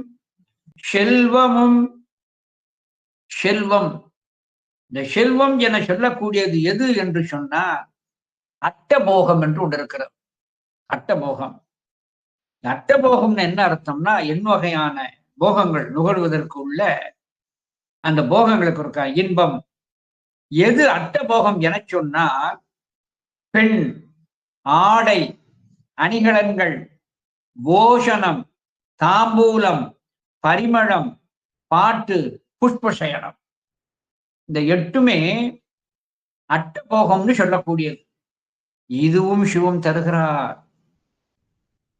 செல்வமும், செல்வம், இந்த செல்வம் என சொல்லக்கூடியது எது என்று சொன்னால் அட்டபோகம் என்று ஒன்று இருக்கிறது. அட்டபோகம். அட்டபோகம்னு என்ன அர்த்தம்னா, வகையான போகங்கள் நுகர்வதற்கு உள்ள அந்த போகங்களுக்கு இருக்க இன்பம். எது அட்டபோகம் என சொன்னால், பெண், ஆடை, அணிகலன்கள், போஷணம், தாம்பூலம், பரிமளம், பாட்டு, புஷ்பசயனம். இந்த 8மே அட்டபோகம்னு சொல்லக்கூடியது. இதுவும் சிவம் தருகிறார்.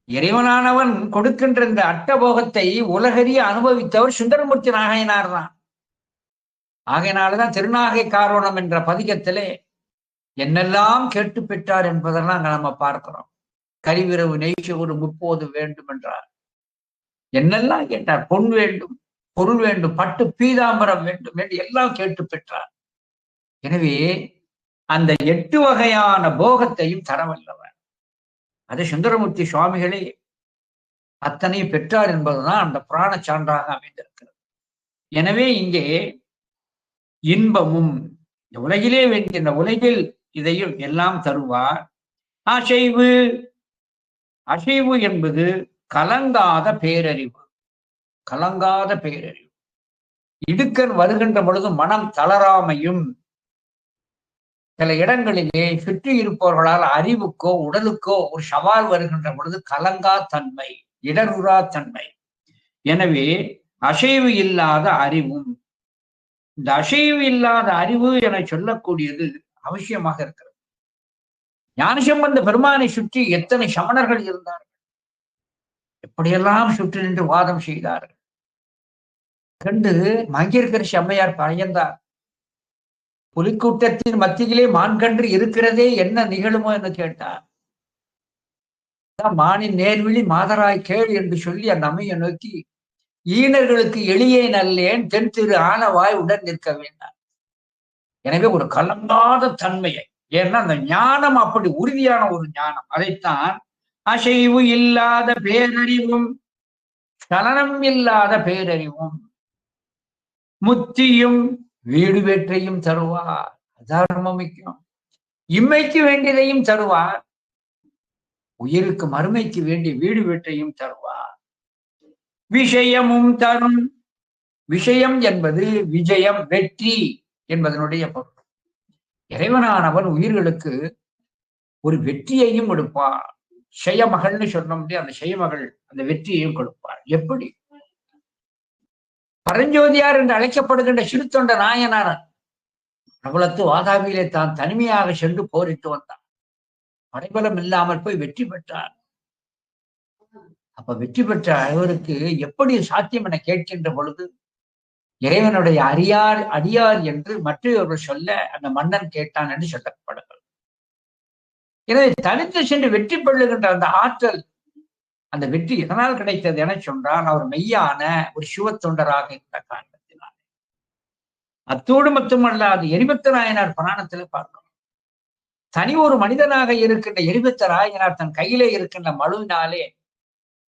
இறைவனானவன் கொடுக்கின்ற இந்த அட்டபோகத்தை உலகறிய அனுபவித்தவர் சுந்தரமூர்த்தி நாகையனார் தான். ஆகையினால்தான் திருநாகை காரோணம் என்ற பதிகத்திலே என்னெல்லாம் கேட்டு பெற்றார் என்பதெல்லாம் அங்க நம்ம பார்க்கிறோம். கரிவிரவு நெய்ச்சோறு 30 வேண்டும் என்றார். என்னெல்லாம் கேட்டார்? பொன் வேண்டும், பொருள் வேண்டும், பட்டு பீதாம்பரம் வேண்டும் என்று எல்லாம் கேட்டு பெற்றார். எனவே அந்த 8 வகையான போகத்தையும் தரவல்லவர். அது சுந்தரமூர்த்தி சுவாமிகளே அத்தனை பெற்றார் என்பதுதான் அந்த புராண சான்றாக அமைந்திருக்கிறது. எனவே இங்கே இன்பமும், இந்த உலகிலே வேண்டிய, இந்த உலகில் இதையும் எல்லாம் தருவார். அசைவு, அசைவு என்பது கலங்காத பேரறிவு. கலங்காத பேரறிவு. இடுக்கண் வருகின்ற பொழுது மனம் தளராமையும், சில இடங்களிலே சுற்றி இருப்பவர்களால் அறிவுக்கோ உடலுக்கோ ஒரு சவால் வருகின்ற பொழுது கலங்கா தன்மை, இடருறா தன்மை. எனவே அசைவு இல்லாத அறிவும், இந்த அசைவு இல்லாத அறிவு என சொல்லக்கூடியது அவசியமாக இருக்கிறது. ஞானசம்பந்த பெருமானை சுற்றி எத்தனை சமணர்கள் இருந்தார்கள், எப்படியெல்லாம் சுற்றி நின்று வாதம் செய்தார்கள். கண்டு மங்கையர்க்கரசி அம்மையார் பயந்தார். புலிக்கூட்டத்தின் மத்தியிலே மான்கன்று இருக்கிறதே, என்ன நிகழுமோ என்று கேட்டார். மானின் நேர்விழி மாதராய் கேள் என்று சொல்லி அந்த அம்மையை நோக்கி, ஈனர்களுக்கு எளியே நல்லேன், தென் திரு ஆனவாய் உடன் நிற்க வேண்டாம். எனவே ஒரு கலங்காத தன்மையை, ஏன்னா அந்த ஞானம் அப்படி உறுதியான ஒரு ஞானம். அதைத்தான் அசைவு இல்லாத பேரறிவும், சலனம் இல்லாத பேரறிவும், முத்தியும் வீடு வேற்றையும் தருவார். அதான் ரொம்ப முக்கியம். இம்மைக்கு வேண்டியதையும் தருவார், உயிருக்கு மறுமைக்கு வேண்டிய வீடு வீட்டையும் தருவார். விஷயமும் தரும். விஷயம் என்பது விஜயம், வெற்றி என்பதனுடைய பொருள். இறைவனானவன் உயிர்களுக்கு ஒரு வெற்றியையும் கொடுப்பார். ஷெயமகள்னு சொன்னோம், அந்த ஷெயமகள் அந்த வெற்றியையும் கொடுப்பார். எப்படி? பரஞ்சோதியார் என்று அழைக்கப்படுகின்ற சிறு தொண்ட நாயனார் பிரபலத்து வாதாபியிலே தான் தனிமையாக சென்று போரிட்டு வந்தார். படைபலம் இல்லாமல் போய் வெற்றி பெற்றார். அப்ப வெற்றி பெற்ற அவருக்கு எப்படி சாத்தியம் என கேட்கின்ற பொழுது, இறைவனுடைய அடியார் என்று மற்றவர்கள் சொல்ல அந்த மன்னன் கேட்டான் என்று சொல்லப்படுகிறது. எனவே தனித்து சென்று வெற்றி பெறுகின்ற அந்த ஆற்றல், அந்த வெற்றி எதனால் கிடைத்தது என சொன்னால், அவர் மெய்யான ஒரு சிவ தொண்டராக இருந்த காரணத்தினால். அத்தோடு மட்டுமல்லாது எரிபத்த நாயனார் புராணத்தில் பார்க்கிறோம். தனி ஒரு மனிதனாக இருக்கின்ற எரிபத்த நாயனார் தன் கையிலே இருக்கின்ற மழுவினாலே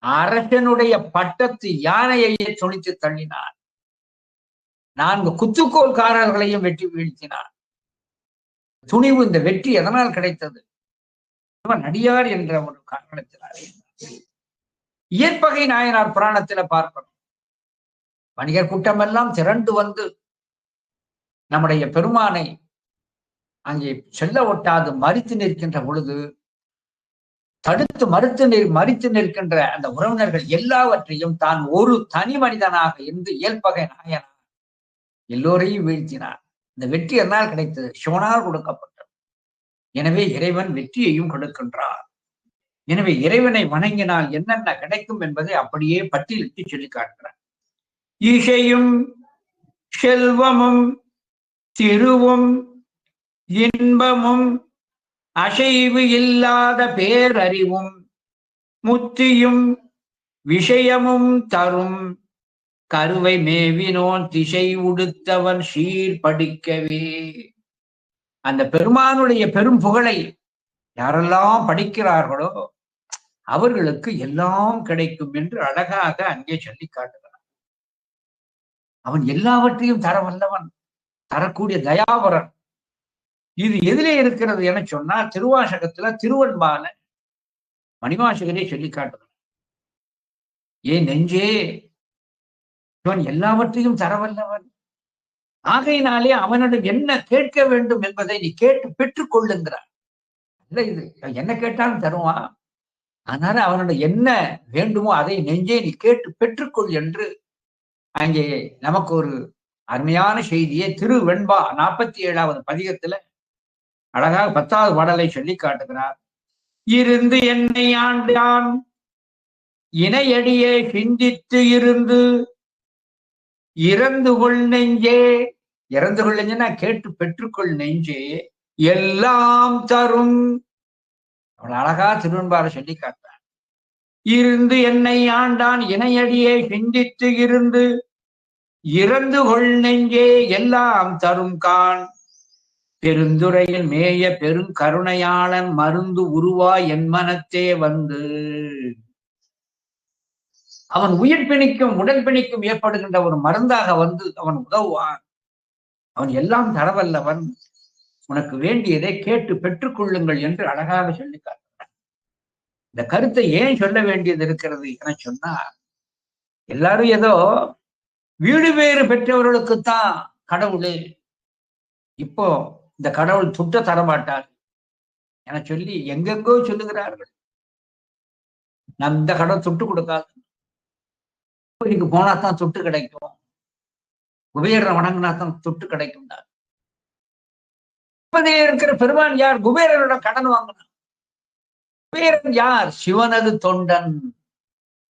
அரசனுடைய பட்டத்து யானையையே துணித்து தள்ளினார். 4 குத்துக்கோள்காரர்களையும் வெற்றி வீழ்த்தினார். துணிவு, இந்த வெற்றி எதனால் கிடைத்தது? நடியார் என்ற ஒரு காரணத்தினாலே. இயற்பகை நாயனார் புராணத்தில பார்க்கணும். வணிகர் கூட்டம் எல்லாம் திரண்டு வந்து நம்முடைய பெருமானை அங்கே செல்ல ஒட்டாது மறித்து நிற்கின்ற பொழுது, தடுத்து மறித்து நிற்கின்ற அந்த உறவினர்கள் எல்லாவற்றையும் தான் ஒரு தனி மனிதனாக இருந்து இயல்பகை நாயனார் எல்லோரையும் வீழ்த்தினார். இந்த வெற்றி என்னால் கிடைத்தது, சிவனால் கொடுக்கப்பட்டது. எனவே இறைவன் வெற்றியையும் கொடுக்கின்றார். எனவே இறைவனை வணங்கினால் என்னென்ன கிடைக்கும் என்பதை அப்படியே பட்டியலிட்டு சொல்லி காட்டுகிறார். இசையும் செல்வமும் திருவும் இன்பமும் அசைவு இல்லாத பேரறிவும் முத்தியும் விஷயமும் தரும் கருவை மேவினோன் திசை உடுத்தவன் சீர் படிக்கவே. அந்த பெருமானுடைய பெரும் புகழை யாரெல்லாம் படிக்கிறார்களோ அவர்களுக்கு எல்லாம் கிடைக்கும் என்று அழகாக அங்கே சொல்லி காட்டுகிறான். அவன் எல்லாவற்றையும் தர வல்லவன், தரக்கூடிய தயாவரன். இது எதிலே இருக்கிறது என சொன்னால், திருவாசகத்துல திருவன்பால மணிவாசகரே சொல்லி காட்டுகிறான். ஏன் நெஞ்சே, இவன் எல்லாவற்றையும் தரவல்லவன், ஆகையினாலே அவனிடம் என்ன கேட்க வேண்டும் என்பதை நீ கேட்டு பெற்றுக் கொள்ளுங்கிறான். இல்லை, இது என்ன கேட்டாலும் தருவான். அதனால அவனோட என்ன வேண்டுமோ அதை நெஞ்சே நீ கேட்டு பெற்றுக்கொள் என்று அங்கே நமக்கு ஒரு அருமையான செய்தியை திருவெண்பா 47வது பதிகத்துல அழகாக 10வது பாடலை சொல்லி காட்டுகிறார். இருந்து என்னை ஆண்டான் இணையடியே சிந்தித்து இருந்து இறந்து கொள் நெஞ்சே. இறந்து கொள் நெஞ்சே, கேட்டு பெற்றுக்கொள் நெஞ்சே, எல்லாம் தரும். அவள் அழகா திருவெண்பால சொல்லி காட்டான். இருந்து என்னை ஆண்டான் இணையடியே சிந்தித்து இருந்து இறந்து கொள் நெஞ்சே, எல்லாம் தரும் கான். பெருந்துறையில் மேய பெருங்கருணையாளன் மருந்து உருவாய் என் மனத்தே வந்து. அவன் உயிர் பிணிக்கும் உடல் பிணிக்கும் ஏற்படுகின்ற ஒரு மருந்தாக வந்து அவன் உதவுவான். அவன் எல்லாம் தரவல்லவன், உனக்கு வேண்டியதை கேட்டு பெற்றுக்கொள்ளுங்கள் என்று அழகாக சொல்லி காட்டுகிறான். இந்த கருத்தை ஏன் சொல்ல வேண்டியது இருக்கிறது என சொன்னா, எல்லாரும் ஏதோ வீடு பேறு பெற்றவர்களுக்குத்தான் கடவுளே, இப்போ இந்த கடவுள் துட்ட தரமாட்டார் என சொல்லி எங்கெங்கோ சொல்லுகிறார்கள். நான் இந்த கடவுள் துட்டு கொடுக்காது, கோயிலுக்கு போனாத்தான் துட்டு கிடைக்கும், குபேரனை வணங்கினாத்தான் துட்டு கிடைக்கும். இருக்கிற பெருமான் யார்? குபேரனோட கடன் வாங்கினான். குபேரன் யார்? சிவனது தொண்டன்,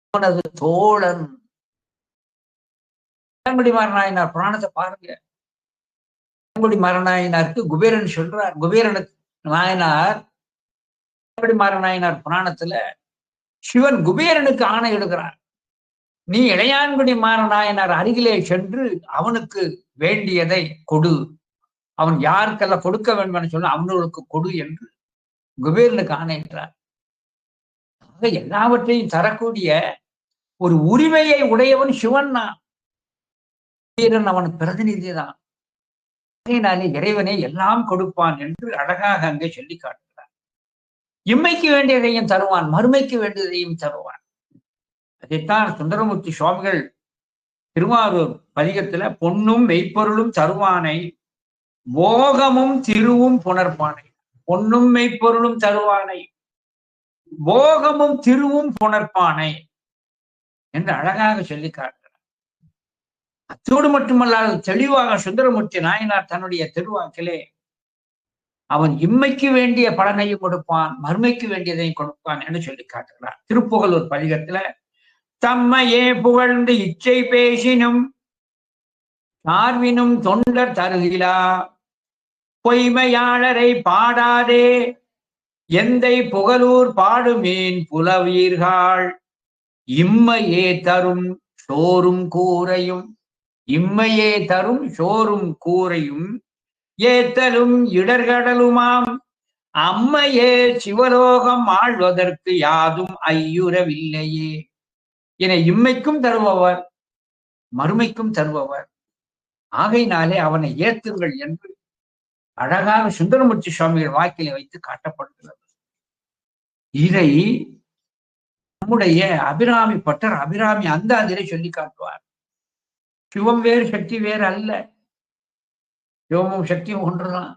சிவனது தோழன். இளங்குடி மாறநாயனார் புராணத்தை பாருங்க. இளங்குடி மாறநாயனாருக்கு குபேரன் சொல்றார். குபேரனுக்கு நாயனார் இளங்குடி மாறநாயனார் புராணத்துல சிவன் குபேரனுக்கு ஆணை எடுக்கிறார். நீ இளையான்குடி மாறநாயனார் அருகிலே சென்று அவனுக்கு வேண்டியதை கொடு, அவன் யாருக்கெல்லாம் கொடுக்க வேண்டும் என்று சொல்ல அவனுக்கு கொடு என்று குபேரனுக்கு ஆணையிட்டார். ஆக எல்லாவற்றையும் தரக்கூடிய ஒரு உரிமையை உடையவன் சிவன் தான். குபேரன் அவன் பிரதிநிதி தான். இறைவனே எல்லாம் கொடுப்பான் என்று அழகாக அங்கே சொல்லி காட்டுகிறார். இம்மைக்கு வேண்டியதையும் தருவான், மறுமைக்கு வேண்டியதையும் தருவான். அதைத்தான் சுந்தரமூர்த்தி சுவாமிகள் திருவாரூர் பதிகத்துல பொன்னும் மெய்ப்பொருளும் தருவானை, போகமும் திருவும் புணர்ப்பானை. பொன்னும் மெய்ப்பொருளும் தருவானை, போகமும் திருவும் புணர்ப்பானை என்று அழகாக சொல்லி காட்டுகிறார். அத்தோடு மட்டுமல்லாது தெளிவாக சுந்தரமூர்த்தி நாயனார் தன்னுடைய திருவாக்கிலே அவன் இம்மைக்கு வேண்டிய பலனையும் கொடுப்பான், மறுமைக்கு வேண்டியதையும் கொடுப்பான் என்று சொல்லி காட்டுகிறார். திருப்புகலூர் பதிகத்துல தம்மையே புகழ்ந்து இச்சை பேசினும் சார்வினும் தொண்டர் தருகிலா, பொய்மையாளரை பாடாதே எந்தை புகழூர் பாடுமேன் புலவீர்கள், இம்மையே தரும் சோறும் கூரையும், இம்மையே தரும் சோறும் கூரையும் ஏத்தலும் இடர்கடலுமாம், அம்மையே சிவலோகம் ஆழ்வதற்கு யாதும் ஐயுறவில்லையே என இம்மைக்கும் தருபவர், மறுமைக்கும் தருபவர். ஆகையினாலே அவனை ஏத்துங்கள் என்று அழகாக சுந்தரமூர்த்தி சுவாமிகள் வாக்கிலே வைத்து காட்டப்படுகிறது. இதை நம்முடைய அபிராமி பட்டர் அபிராமி அந்தாதிரை சொல்லி காட்டுவார். சிவம் வேறு சக்தி வேறு அல்ல, சிவமும் சக்தியும் ஒன்றுதான்.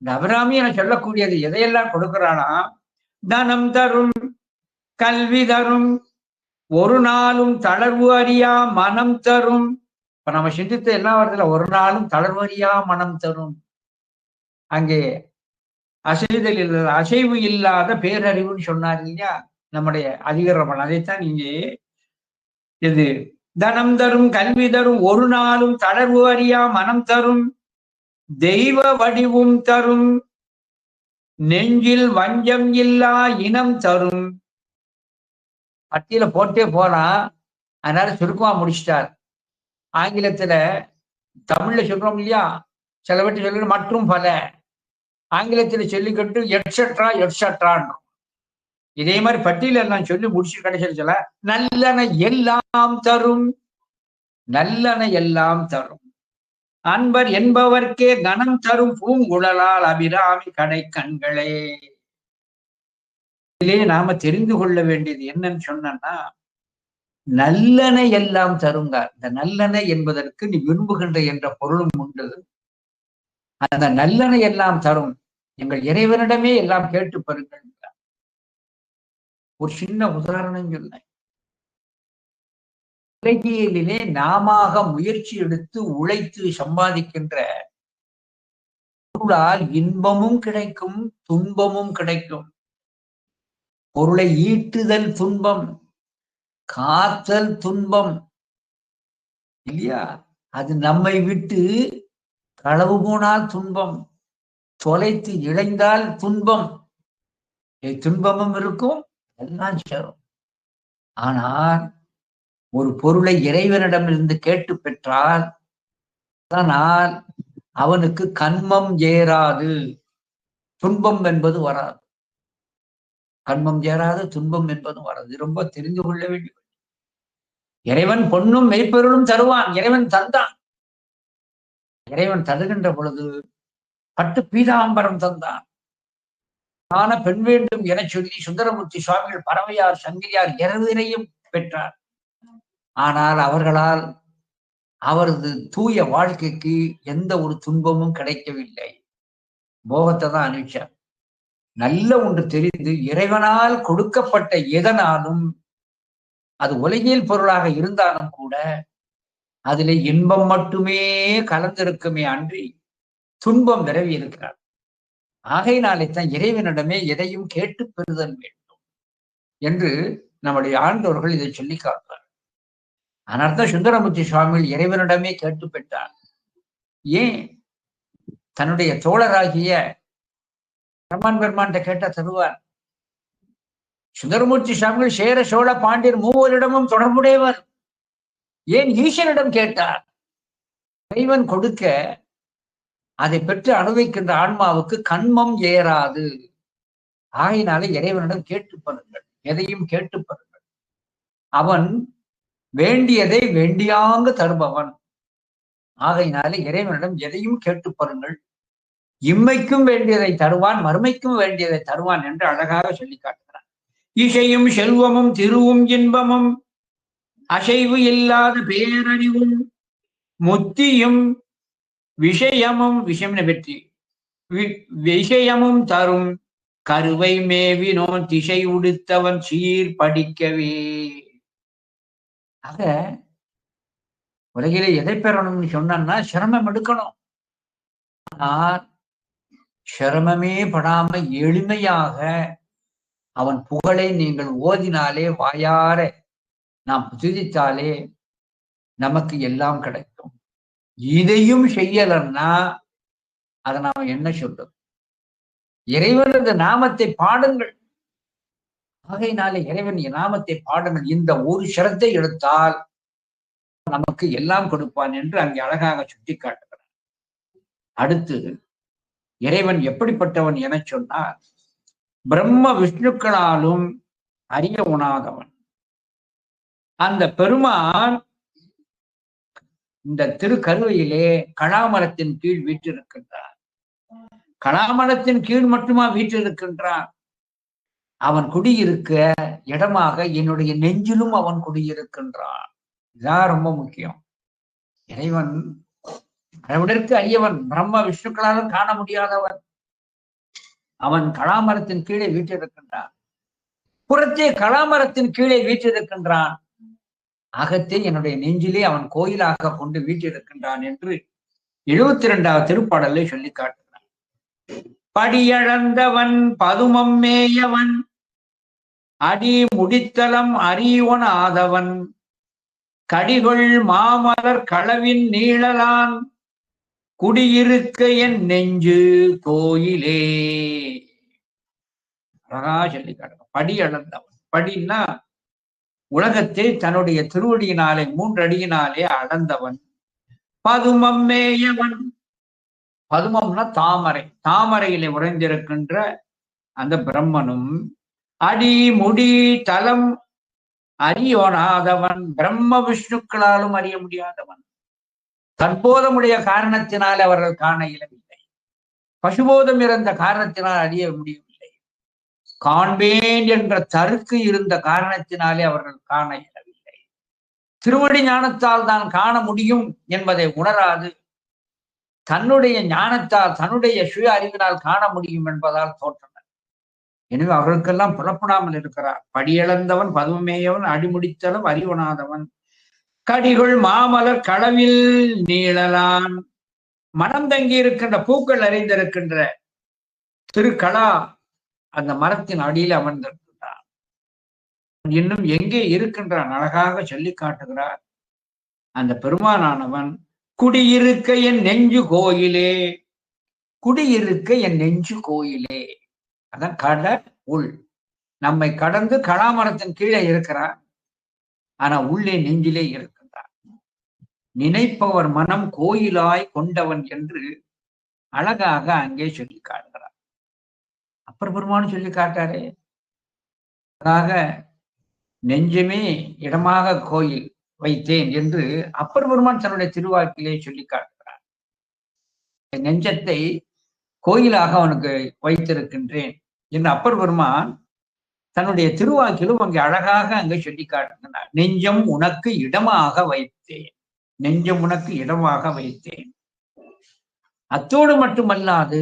இந்த அபிராமி என சொல்லக்கூடியது எதையெல்லாம் கொடுக்கிறானா, தனம் தரும், கல்வி தரும், ஒரு நாளும் தளர்வு அறியா மனம் தரும். இப்ப நம்ம சிந்தித்த எல்லா வருதுல ஒரு நாளும் தளர்வு அறியா மனம் தரும். அங்கே அசைதல் இல்லாத, அசைவு இல்லாத பேரறிவுன்னு சொன்னார் இல்லையா நம்முடைய அதிகரமன். அதைத்தான் இங்கே இது தனம் தரும், கல்வி தரும், ஒரு நாளும் தளர்வு அறியா மனம் தரும், தெய்வ வடிவும் தரும், நெஞ்சில் வஞ்சம் இல்லா இனம் தரும். பட்டியல போட்டே போலாம், அதனால சுருக்கமா முடிச்சிட்டார். ஆங்கிலத்துல தமிழ்ல சொல்றோம் இல்லையா, சில பேர் சொல்ற மற்றும் பல, ஆங்கிலத்துல சொல்லிக்கிட்டு எட்ஸெட்ரா எட்ஸெட்ரான். இதே மாதிரி பட்டியல எல்லாம் சொல்லி முடிச்சு கடைசியில் சொல்ல நல்லன எல்லாம் தரும், நல்லன எல்லாம் தரும், அன்பர் என்பவர்க்கே கனம் தரும் பூங்குழலால் அபிராமி கடை கண்களே. இதிலே நாம தெரிந்து கொள்ள வேண்டியது என்னன்னு சொன்னா, நல்லன எல்லாம் தருங்க. இந்த நல்லன என்பதற்கு நீ விரும்புகின்ற என்ற பொருளும் உண்டு. அந்த நல்லன எல்லாம் தரும், எங்கள் இறைவனிடமே எல்லாம் கேட்டு பெறுங்கள். ஒரு சின்ன உதாரணம் சொன்னேன். உலகியலிலே நாம முயற்சி எடுத்து உழைத்து சம்பாதிக்கின்ற பொருளால் இன்பமும் கிடைக்கும், துன்பமும் கிடைக்கும். பொருளை ஈட்டுதல் துன்பம், காத்தல் துன்பம் இல்லையா? அது நம்மை விட்டு களவு போனால் துன்பம், தொலைத்து இழைந்தால் துன்பம். துன்பமும் இருக்கும், எல்லாம் சேரும். ஆனால் ஒரு பொருளை இறைவனிடமிருந்து கேட்டு பெற்றால் அதனால் அவனுக்கு கன்மம் ஏறாது, துன்பம் என்பது வராது. கன்மம் ஏறாது, துன்பம் என்பது வராது. ரொம்ப தெரிந்து கொள்ள வேண்டும். இறைவன் பொன்னும் மெய்ப்பொருளும் தருவான். இறைவன் தந்தான். இறைவன் தருகின்ற பொழுது பட்டு பீதாம்பரம் தந்தான். ஆன பெண் வேண்டும் என சொல்லி சுந்தரமூர்த்தி சுவாமிகள் பறவையார் சங்கிலியார் இரவினையும் பெற்றார். ஆனால் அவர்களால் அவரது தூய வாழ்க்கைக்கு எந்த ஒரு துன்பமும் கிடைக்கவில்லை. போகத்தை தான் அனுப்பிச்சார். நல்ல ஒன்று தெரிந்து இறைவனால் கொடுக்கப்பட்ட எதனாலும் அது உலகியல் பொருளாக இருந்தாலும் கூட அதிலே இன்பம் மட்டுமே கலந்திருக்குமே அன்றி துன்பம் விரவி இருக்கிறார். ஆகையினாலே தான் இறைவனிடமே எதையும் கேட்டு பெறுதல் வேண்டும் என்று நம்முடைய ஆண்டோர்கள் இதை சொல்லி காட்டார். அதனால்தான் சுந்தரமூர்த்தி சுவாமிகள் இறைவனிடமே கேட்டு பெற்றார். ஏன்? தன்னுடைய தோழராகிய பிரம்மான் பெருமான் கேட்ட தருவார். சுந்தரமூர்த்தி சுவாமிகள் சேர சோழ பாண்டியர் மூவரிடமும் தொடர்புடையவர். ஏன் ஈசனிடம் கேட்டார்? இறைவன் கொடுக்க அதை பெற்று அனுபவிக்கின்ற ஆன்மாவுக்கு கன்மம் ஏறாது. ஆகையினாலே இறைவனிடம் கேட்டு பெறுங்கள், எதையும் கேட்டு பெறுங்கள். அவன் வேண்டியதை வேண்டியாங்க தருபவன். ஆகையினாலே இறைவனிடம் எதையும் கேட்டு பெறுங்கள். இம்மைக்கும் வேண்டியதை தருவான், மறுமைக்கும் வேண்டியதை தருவான் என்று அழகாக சொல்லி காட்டுகிறான். இசையும் செல்வமும் திருவும் இன்பமும் அசைவு இல்லாத பேரறிவும் முத்தியும் விஷயமும் வெற்றி விஷயமும் தரும் கருவை மேவினோ திசை உடுத்தவன் சீர் படிக்கவே. ஆக உலகிலே எதை பெறணும்னு சொன்னா சிரமம் எடுக்கணும். ஆனால் சிரமமே படாம எளிமையாக அவன் புகழை நீங்கள் ஓதினாலே, வாயார நாம் துதித்தாலே நமக்கு எல்லாம் கிடைக்கும். இதையும் செய்யலன்னா அதை நாம் என்ன சொல்றது? இறைவனது நாமத்தை பாடுங்கள். ஆகையினாலே இறைவன் நாமத்தை பாடுங்கள். இந்த ஒரு சிரத்தை எடுத்தால் நமக்கு எல்லாம் கொடுப்பான் என்று அங்கே அழகாக சுட்டி காட்டுகிறார். அடுத்து இறைவன் எப்படிப்பட்டவன் என சொன்னார், பிரம்ம விஷ்ணுக்களாலும் அறிய உணாதவன். அந்த பெருமான் இந்த திருக்கருவையிலே கலாமரத்தின் கீழ் வீற்றிருக்கின்றான். கலாமரத்தின் கீழ் மட்டுமா வீற்றிருக்கின்றான்? அவன் குடியிருக்க இடமாக என்னுடைய நெஞ்சிலும் அவன் குடியிருக்கின்றான். இதான் ரொம்ப முக்கியம். இறைவன் கடவுளிற்கு அறியவன், பிரம்ம விஷ்ணுக்களாலும் காண முடியாதவன். அவன் கலாமரத்தின் கீழே வீற்றிருக்கின்றான். புறத்தே கலாமரத்தின் கீழே வீற்றிருக்கின்றான். அகத்தே என்னுடைய நெஞ்சிலே அவன் கோயிலாக கொண்டு வீற்றிருக்கின்றான் என்று 72வது திருப்பாடலை சொல்லி காட்டுகிறான். படியழந்தவன் பதுமம் மேயவன் அடி முடித்தலம் அறிவன் ஆதவன் கடிகொள் மாமலர் களவின் நீழலான் குடியிருக்க என் நெஞ்சு கோயிலே. அழகா சொல்லி காட்டுங்க. படி அளந்தவன். படின்னா உலகத்தை தன்னுடைய திருவடியினாலே 3 அடியினாலே அளந்தவன். பதுமம் மேயவன். பதுமம்னா தாமரை. தாமரையிலே உறைந்திருக்கின்ற அந்த பிரம்மனும் அடி முடி தலம் அறியோனாதவன். பிரம்ம விஷ்ணுக்களாலும் அறிய முடியாதவன். தற்போதமுடைய காரணத்தினால் அவர்கள் காண இயலவில்லை. பசுபோதம் இருந்த காரணத்தினால் அறிய முடியவில்லை. காண்பேன் என்ற தருக்கு இருந்த காரணத்தினாலே அவர்கள் காண இயலவில்லை. திருவடி ஞானத்தால் தான் காண முடியும் என்பதை உணராது தன்னுடைய ஞானத்தால் தன்னுடைய சுய அறிவினால் காண முடியும் என்பதால் தோற்றனர். எனவே அவர்களுக்கெல்லாம் புலப்படாமல் இருக்கிறார். படியளந்தவன் பதுமேயவன் அடிமுடித்தலும் அறிவனாதவன் கடிகள் மாமலர் களவில் நீழலான். மனம் தங்கி இருக்கின்ற பூக்கள் அறிந்திருக்கின்ற திருக்கலா அந்த மரத்தின் அடியில் அமர்ந்திருக்கின்றான். இன்னும் எங்கே இருக்கின்றான் அழகாக சொல்லி காட்டுகிறார். அந்த பெருமானானவன் குடியிருக்க என் நெஞ்சு கோயிலே. குடியிருக்க என் நெஞ்சு கோயிலே. அதான் கட உள். நம்மை கடந்து கலாமரத்தின் கீழே இருக்கிறான். ஆனா உள்ளே நெஞ்சிலே இருக்கின்றான். நினைப்பவர் மனம் கோயிலாய் கொண்டவன் என்று அழகாக அங்கே சொல்லி காட்டுகிறார். அப்பர் பெருமான் சொல்லி காட்டாரே, அழகாக நெஞ்சமே இடமாக கோயில் வைத்தேன் என்று அப்பர் பெருமான் தன்னுடைய திருவாக்கிலே சொல்லி காட்டுகிறார். நெஞ்சத்தை கோயிலாக அவனுக்கு வைத்திருக்கின்றேன் என்று அப்பர் பெருமான் தன்னுடைய திருவாக்கிலும் அங்கே அழகாக அங்கே சொல்லி காட்டுகிறார். நெஞ்சம் உனக்கு இடமாக வைத்தேன். நெஞ்சம் உனக்கு இடமாக வைத்தேன். அத்தோடு மட்டுமல்லாது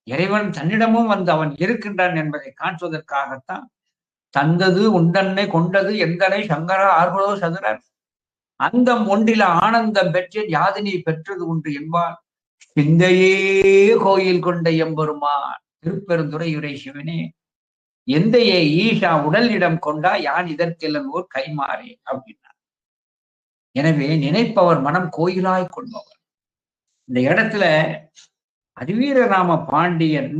இறைவன் தன்னிடமும் வந்து அவன் இருக்கின்றான் என்பதை காட்டுவதற்காகத்தான் தந்தது உண்டன்னை கொண்டது எந்தனை சங்கரா ஆர்வலோ சதுரர் அந்தம் ஒன்றில ஆனந்தம் பெற்றேன் யாதினி பெற்றது உண்டு என்பார் சிந்தையே கோயில் கொண்ட எம்பெருமான். திருப்பெருந்துறை உரை சிவனே எந்தையே ஈஷா உடல் இடம் கொண்டா யான் இதற்கெல்லாம் ஓர் கைமாறே அப்படின்னா. எனவே நினைப்பவர் மனம் கோயிலாய் கொள்பவர். இந்த இடத்துல அதிவீரராம பாண்டியன்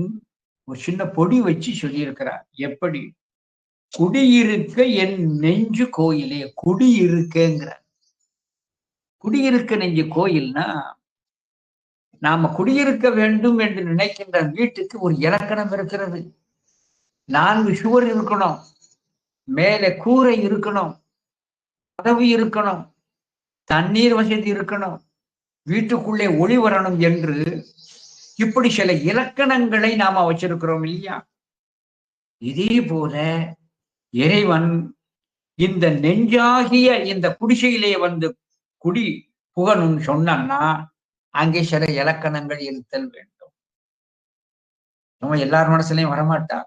ஒரு சின்ன பொடி வச்சு சொல்லியிருக்கிறார். எப்படி? குடியிருக்க என் நெஞ்சு கோயிலே. குடியிருக்கங்கிற குடியிருக்க நெஞ்சு கோயில்னா நாம குடியிருக்க வேண்டும் என்று நினைக்கின்ற வீட்டுக்கு ஒரு இலக்கணம் இருக்கிறது. 4 சுவர் இருக்கணும், மேலே கூரை இருக்கணும், கதவு இருக்கணும், தண்ணீர் வசதி இருக்கணும், வீட்டுக்குள்ளே ஒளி வரணும் என்று இப்படி சில இலக்கணங்களை நாம வச்சிருக்கிறோம் இல்லையா? இதே போல இறைவன் இந்த நெஞ்சாகிய இந்த குடிசையிலே வந்து குடி புகணும் சொன்னா அங்கே சில இலக்கணங்கள் இருத்தல் வேண்டும். நம்ம எல்லார் மனசுலையும் வரமாட்டா.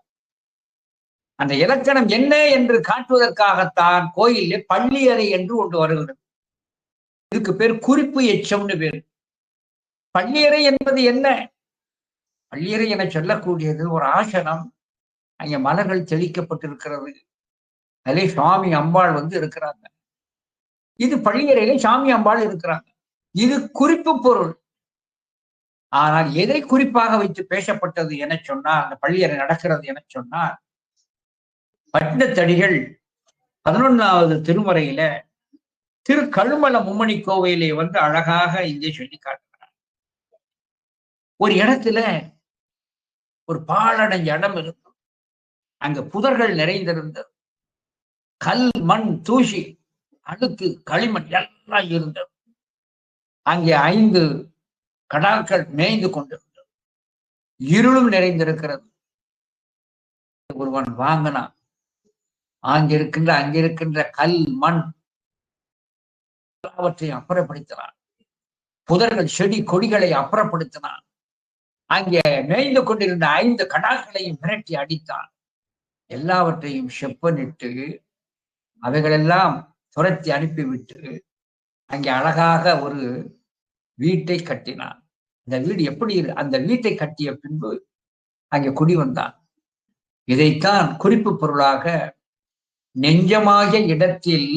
அந்த இலக்கணம் என்ன என்று காட்டுவதற்காகத்தான் கோயிலே பள்ளி அறை என்று ஒன்று வருகிறது. இதுக்கு பேர் குறிப்பு எச்சம்னு பேர். பள்ளியறை என்பது என்ன? பள்ளியறை என சொல்லக்கூடியது ஒரு ஆசனம். அங்கே மலர்கள் தெளிக்கப்பட்டிருக்கிறது. அதிலே சுவாமி அம்பாள் வந்து இருக்கிறாங்க. இது பள்ளியறையிலே சாமி அம்பாள் இருக்கிறாங்க. இது குறிப்பு பொருள். ஆனால் எதை குறிப்பாக வைத்து பேசப்பட்டது என சொன்னார், அந்த பள்ளியறை நடக்கிறது என சொன்னார், பட்டினத்தடிகள் 11வது திருமுறையில திரு கழுமல மும்மணி கோவிலே வந்து அழகாக இங்கே சொல்லி காட்டுகிறார். ஒரு இடத்துல ஒரு பாழடைஞ்ச இடம் இருக்கும். அங்க புதர்கள் நிறைந்திருந்தது. கல், மண், தூசி, அழுக்கு, களிமண் எல்லாம் இருந்தது. அங்கே 5 கடாக்கள் மேய்ந்து கொண்டிருந்தது. இருளும் நிறைந்திருக்கிறது. ஒருவன் வாங்கினான். அங்கிருக்கின்ற கல், மண் எல்லாவற்றையும் அப்புறப்படுத்தினான். புதர்கள், செடி, கொடிகளை அப்புறப்படுத்தினான். அங்கே மேய்ந்து கொண்டிருந்த 5 கடாக்களையும் விரட்டி அடித்தான். எல்லாவற்றையும் செப்பனிட்டு அவைகளெல்லாம் துரத்தி அனுப்பிவிட்டு அங்கே அழகாக ஒரு வீட்டை கட்டினான். அந்த வீடு எப்படி அந்த வீட்டை கட்டிய பின்பு அங்கே குடி வந்தான். இதைத்தான் குறிப்பு பொருளாக நெஞ்சமாகிய இடத்தில்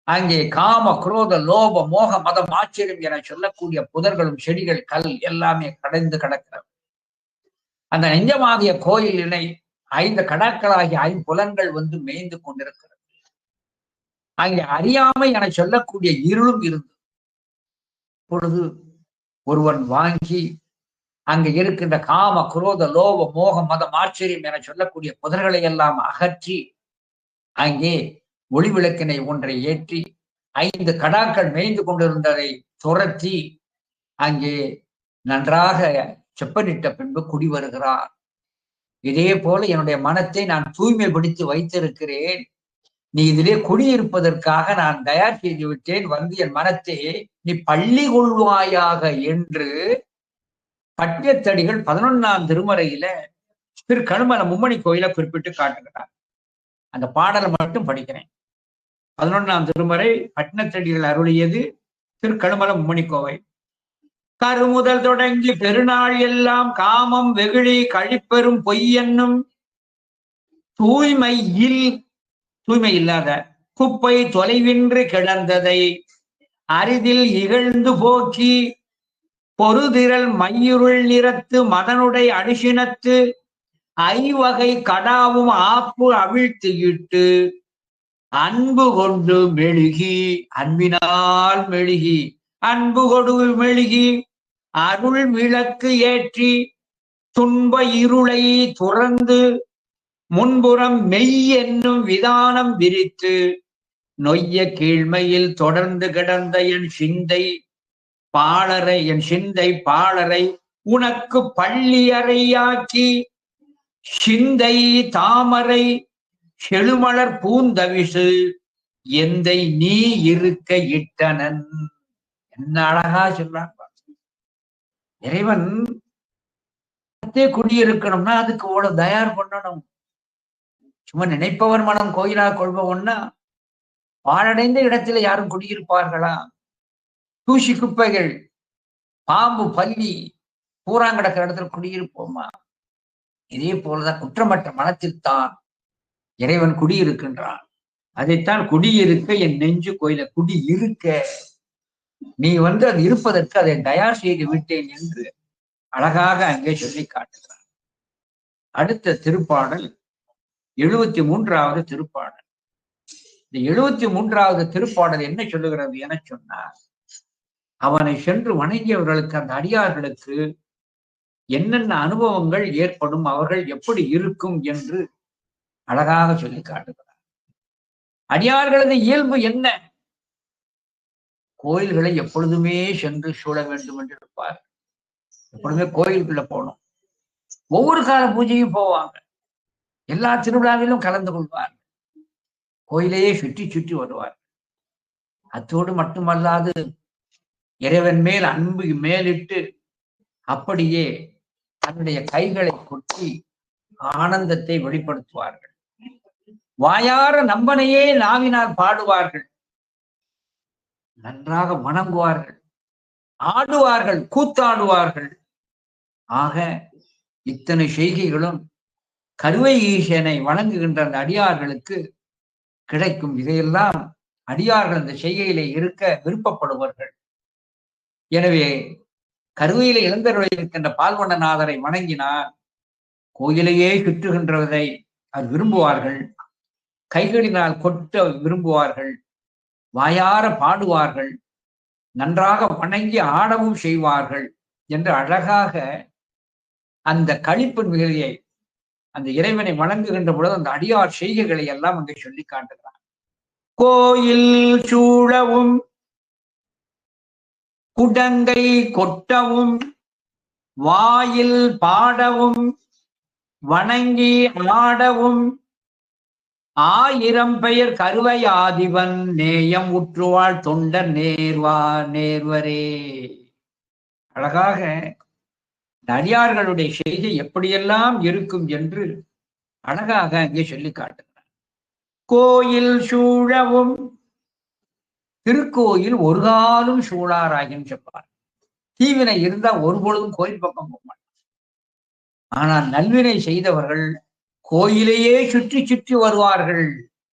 அங்கே காம, குரோத, லோப, மோக, மதம், ஆச்சரியம் என சொல்லக்கூடிய புதர்களும் செடிகள், கல் எல்லாமே கடைந்து கிடக்கிறது. அந்த நெஞ்சமாகிய கோயிலினை 5 கடாக்களாகிய 5 புலன்கள் வந்து மேய்ந்து கொண்டிருக்கிறது. அங்கே அறியாமை என சொல்லக்கூடிய இருளும் இருந்தது. பொழுது ஒருவன் வாங்கி அங்கே இருக்கின்ற காம, குரோத, லோப, மோக, மதம், ஆச்சரியம் என சொல்லக்கூடிய புதர்களை எல்லாம் அகற்றி அங்கே ஒளி விளக்கினை ஒன்றை ஏற்றி 5 கடாக்கள் மேய்ந்து கொண்டிருந்ததை துரத்தி அங்கே நன்றாக செப்பனிட்ட பின்பு குடி வருகிறார். இதே போல என்னுடைய மனத்தை நான் தூய்மைப்படுத்தி வைத்திருக்கிறேன். நீ இதிலே குடியிருப்பதற்காக நான் தயார் செய்து விட்டேன். வந்து என் மனத்தை நீ பள்ளி கொள்வாயாக என்று பட்டினத்தடிகள் 11ஆம் திருமுறையில திரு கழுமல மும்மணி கோயில குறிப்பிட்டு காட்டுகிறார். அந்த பாடலை மட்டும் படிக்கிறேன். 11ஆம் திருமுறை பட்டினத்தடிகள் அருளியது திரு கழுமல மும்மணி கோவை. கருமுதல் தொடங்கி பெருநாள் எல்லாம் காமம், வெகுளி, கழிப்பெரும் பொய் என்னும் தூய்மை இல்லாத குப்பை தொலைவின்றி கிடந்ததை அரிதில் இகழ்ந்து போக்கி பொருதிரல் மையுருள் நிறத்து மதனுடை அடிசினத்து 5 வகை கடாவும் ஆப்பு அவிழ்த்தியிட்டு அன்பு கொண்டு மெழுகி, அன்பினால் மெழுகி, அன்பு கொடு மெழுகி அருள் விளக்கு ஏற்றி துன்ப இருளை துறந்து முன்புறம் மெய் என்னும் விதானம் விரித்து நொய்ய கீழ்மையில் தொடர்ந்து கிடந்த என் சிந்தை பாளரை உனக்கு பள்ளி அறையாக்கி சிந்தை தாமரை செழுமலர் பூந்தவிசு எந்தை நீ இருக்க இட்டனன். என்ன அழகா சொல்றான். இறைவன் குடியிருக்கணும்னா அதுக்கு அவ்வளவு தயார் பண்ணணும். சும்மா நினைப்பவர் மனம் கோயிலா கொள்பவன்னா பாழடைந்த இடத்துல யாரும் குடியிருப்பார்களா? தூசி, குப்பைகள், பாம்பு, பல்லி பூராங்கிடக்கிற இடத்துல குடியிருப்போமா? இதே போலதான் குற்றமற்ற மனத்தில் தான் இறைவன் குடியிருக்கின்றான். அதைத்தான் குடியிருக்க என் நெஞ்சு கோயில குடியிருக்க நீ வந்து அது இருப்பதற்கு அதை தயார் செய்து விட்டேன் என்று அழகாக அங்கே சொல்லி காட்டுகிறான். அடுத்த திருப்பாடல் 73வது திருப்பாடல். இந்த 73வது திருப்பாடல் என்ன சொல்லுகிறது என சொன்னார், அவனை சென்று வணங்கியவர்களுக்கு, அந்த அடியார்களுக்கு என்னென்ன அனுபவங்கள் ஏற்படும், அவர்கள் எப்படி இருக்கும் என்று அழகாக சொல்லி காட்டுகிறார். அடியார்களது இயல்பு என்ன? கோயில்களை எப்பொழுதுமே சென்று சூழ வேண்டும் என்று இருப்பார். எப்பொழுதுமே கோயிலுக்குள்ள போகணும். ஒவ்வொரு கால பூஜையும் போவாங்க. எல்லா திருவிழாவிலும் கலந்து கொள்வார். கோயிலையே சுற்றி சுற்றி வருவார். அத்தோடு மட்டுமல்லாது இறைவன் மேல் அன்பு மேலிட்டு அப்படியே தன்னுடைய கைகளை கொட்டி ஆனந்தத்தை வெளிப்படுத்துவார்கள். வாயார நம்பனையே நாவினால் பாடுவார்கள். நன்றாக வணங்குவார்கள், ஆடுவார்கள், கூத்தாடுவார்கள். ஆக இத்தனை செய்கைகளும் கருவை ஈசனை வணங்குகின்ற அந்த அடியார்களுக்கு கிடைக்கும். இதையெல்லாம் அடியார்கள் அந்த செய்கையிலே இருக்க விருப்பப்படுவார்கள். எனவே கருவையில இளந்தருளை இருக்கின்ற பால்வண்ணநாதரை வணங்கினார் கோயிலையே சுற்றுகின்றதை அவர் விரும்புவார்கள். கைகளினால் கொட்ட விரும்புவார்கள், வாயார பாடுவார்கள், நன்றாக வணங்கி ஆடவும் செய்வார்கள் என்று அழகாக அந்த களிப்பு நிகழ்ச்சியை அந்த இறைவனை வணங்குகின்ற பொழுது அந்த அடியார் செய்கைகளை எல்லாம் அங்கே சொல்லி காட்டுகிறார். கோயில் சூழவும் குடங்கை கொட்டவும் வாயில் பாடவும் வணங்கி ஆடவும் ஆயிரம் பெயர் கருவை ஆதிவன் நேயம் உற்றுவாள் தொண்டர் நேர்வரே. அழகாக அடியார்களுடைய செய்கை எப்படியெல்லாம் இருக்கும் என்று அழகாக அங்கே சொல்லி காட்டுகிறார். கோயில் சூழவும், திருக்கோயில் ஒரு காலம் சூழாராகின்னு சொல்வார். தீவினை இருந்தா ஒரு பொழுதும் கோயில் பக்கம் போக மாட்டார். ஆனால் நல்வினை செய்தவர்கள் கோயிலையே சுற்றி சுற்றி வருவார்கள்.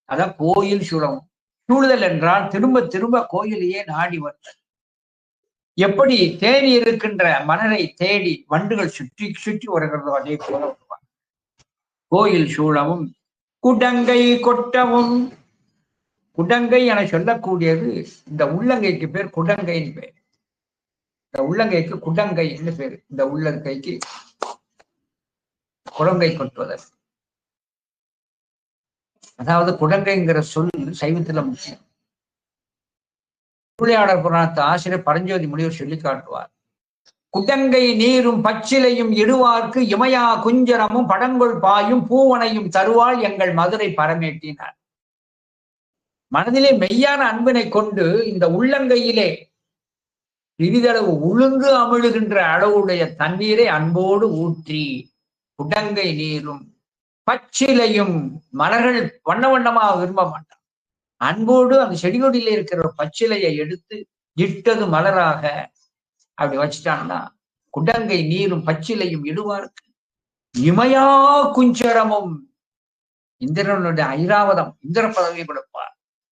அதான் கோயில் சூழவும். சூழுதல் என்றால் திரும்ப திரும்ப கோயிலையே நாடி வருதல். எப்படி தேடி இருக்கின்ற மலரை தேடி வண்டுகள் சுற்றி சுற்றி வருகிறதோ அதே போல வருவார். கோயில் சூழவும் குடங்கை கொட்டவும். குடங்கை என சொல்லக்கூடியது இந்த உள்ளங்கைக்கு பேர் குடங்கைன்னு பேர். இந்த உள்ளங்கைக்கு குடங்கைன்னு பேர். இந்த உள்ளங்கைக்கு குடங்கை கொட்டுவதற்கு. அதாவது குடங்கைங்கிற சொல் சைவத்துல முக்கியம். திருவிளையாடல் புராணத்து ஆசிரியர் பரஞ்சோதி முனிவர் சொல்லி காட்டுவார். குடங்கை நீரும் பச்சிலையும் இடுவார்க்கு இமயா குஞ்சரமும் படங்கொள் பாயும் பூவனையும் தருவாள் எங்கள் மதுரை பரமேட்டினார். மனதிலே மெய்யான அன்பினை கொண்டு இந்த உள்ளங்கையிலே சிறிதளவு உளுந்து அமிழுகின்ற அளவுடைய தண்ணீரை அன்போடு ஊற்றி குடங்கை நீரும் பச்சிலையும், மலர்கள் வண்ண வண்ணமா விரும்ப மாட்டான், அன்போடு அந்த செடிகொடியில இருக்கிற பச்சிலையை எடுத்து இட்டது மலராக அப்படி வச்சுட்டான்னா குடங்கை நீரும் பச்சிலையும் இடுவார்க்கு இமயா குஞ்சரமும். இந்திரனுடைய ஐராவதம், இந்திர பதவி கொடுப்பார்.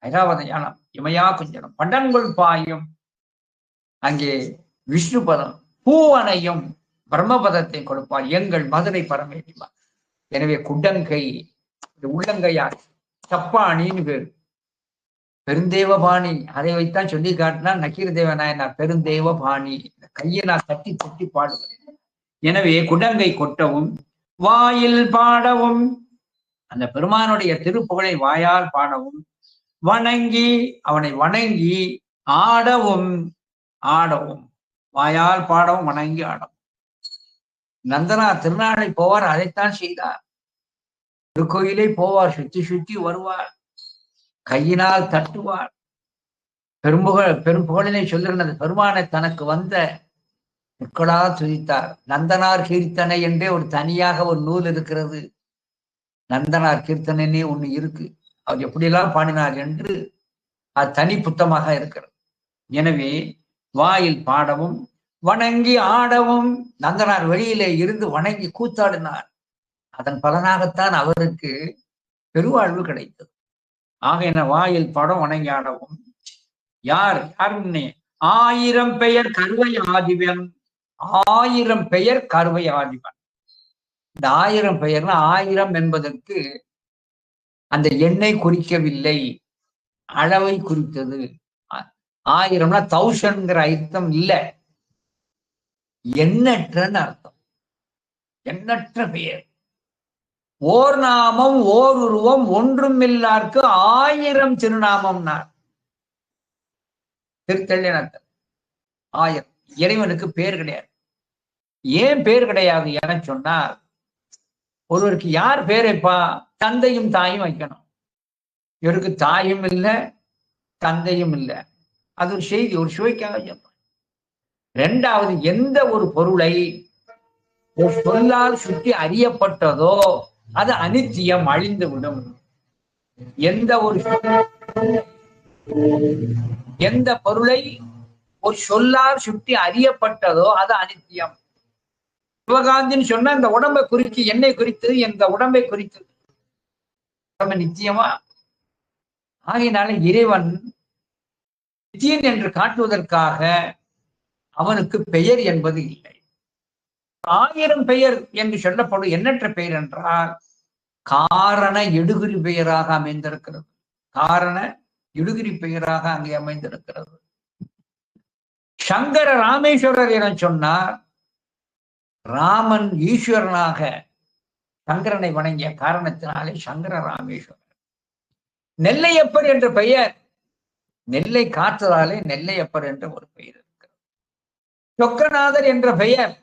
ஐராவத யானம் இமயா குஞ்சரம். படங்கொள் பாயும் அங்கே விஷ்ணு பதம். பூவனையும் பிரம்மபதத்தை கொடுப்பார் எங்கள் மதுரை பரமேட்டிவார். எனவே குடங்கை உள்ளங்கையார் சப்பானின்னு பேரு. பெருந்தேவபாணி அதை வைத்தான் சொல்லி காட்டினா நக்கீர தேவநாயனார் பெருந்தேவபாணி. கையை நான் தட்டி தட்டி பாடுவேன். எனவே குடங்கை கொட்டவும் வாயில் பாடவும், அந்த பெருமானுடைய திருப்புகழை வாயால் பாடவும், வணங்கி அவனை வணங்கி ஆடவும். ஆடவும் வாயால் பாடவும் வணங்கி ஆடவும். நந்தனார் திருநாளை போவார், அதைத்தான் செய்தார். திருக்கோயிலே போவார், சுற்றி சுற்றி வருவார், கையினால் தட்டுவார். பெரும் புகழினை சொல்லுகிற பெருமானை தனக்கு வந்த முற்களால் துதித்தார். நந்தனார் கீர்த்தனை என்றே ஒரு தனியாக ஒரு நூல் இருக்கிறது. நந்தனார் கீர்த்தனைன்னே ஒண்ணு இருக்கு. அவர் எப்படியெல்லாம் பாடினார் என்று அது தனி புத்தமாக இருக்கிறது. எனவே வாயில் பாடவும் வணங்கி ஆடவும். நந்தனார் வெளியிலே இருந்து வணங்கி கூத்தாடினார். அதன் பலனாகத்தான் அவருக்கு பெருவாழ்வு கிடைத்தது. ஆக என்ன வாயில் பாடம் வணங்கி ஆடவும். யாருன்னே ஆயிரம் பெயர் கருவை ஆதிவன். ஆயிரம் பெயர் கருவை ஆதிவன். இந்த ஆயிரம் பெயர்னா ஆயிரம் என்பதற்கு அந்த எண்ணை குறிக்கவில்லை, அளவை குறித்தது. ஆயிரம்னா தௌசண்ட்ங்கிற அர்த்தம் இல்லை, எண்ணற்றன்னு அர்த்தம். எண்ணற்ற பெயர். ஓர் நாமம் ஓர் உருவம் ஒன்றும் இல்லார்க்கு ஆயிரம் திருநாமம்னார் திருத்தள்ளி. ஆயிரம். இறைவனுக்கு பேர் கிடையாது. ஏன் பேர் கிடையாது என சொன்னால், ஒருவருக்கு யார் பேர் வைப்பா? தந்தையும் தாயும் வைக்கணும். இவருக்கு தாயும் இல்லை, தந்தையும் இல்லை. அது ஒரு செய்தி, ஒரு சுவைக்காக சொல்றேன். இரண்டாவது, எந்த ஒரு பொருளை ஒரு சொல்லால் சுற்றி அறியப்பட்டதோ அது அனித்தியம், அழிந்துவிடும். எந்த பொருளை ஒரு சொல்லால் சுற்றி அறியப்பட்டதோ அது அனித்தியம். சிவகாந்தின்னு சொன்னா இந்த உடம்பை குறித்து, என்னை குறித்தது, இந்த உடம்பை குறித்தது. உடம்பை நிச்சயமா. ஆகையினால இறைவன் நித்தியன் என்று காட்டுவதற்காக அவனுக்கு பெயர் என்பது இல்லை. 1000 பெயர் என்று சொல்லப்படும் எண்ணற்ற பெயர் என்றால் காரண இடுகுறி பெயராக அமைந்திருக்கிறது. காரண இடுகுறி பெயராக அங்கே அமைந்திருக்கிறது. சங்கர ராமேஸ்வரர் என சொன்னார். ராமன் ஈஸ்வரனாக சங்கரனை வணங்கிய காரணத்தினாலே சங்கர ராமேஸ்வரர். நெல்லையப்பர் என்ற பெயர் நெல்லை காற்றதாலே நெல்லையப்பர் என்ற ஒரு பெயர் இருக்கிறது. சொக்கநாதர் என்ற பெயர்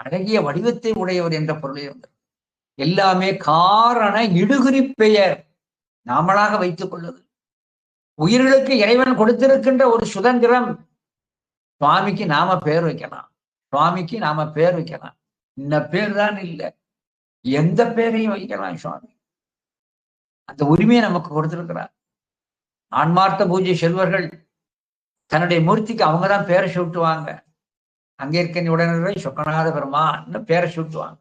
அழகிய வடிவத்தை உடையவர் என்ற பொருள் இருந்தது. எல்லாமே காரண இடுகுறி பெயர், நாமளாக வைத்துக் கொள்ளுது. உயிர்களுக்கு இறைவன் கொடுத்திருக்கின்ற ஒரு சுதந்திரம். சுவாமிக்கு நாம பேர் வைக்கலாம், சுவாமிக்கு நாம பேர் வைக்கலாம். இந்த பேர் தான் இல்லை, எந்த பேரையும் வைக்கலாம் சுவாமி. அந்த உரிமையை நமக்கு கொடுத்திருக்கிறார். ஆன்மார்த்த பூஜை செல்வர்கள் தன்னுடைய மூர்த்திக்கு அவங்கதான் பேரை சூட்டுவாங்க. அங்கே இருக்க உடனே சொக்கநாத பெருமான்னு பேரை சூட்டுவாங்க.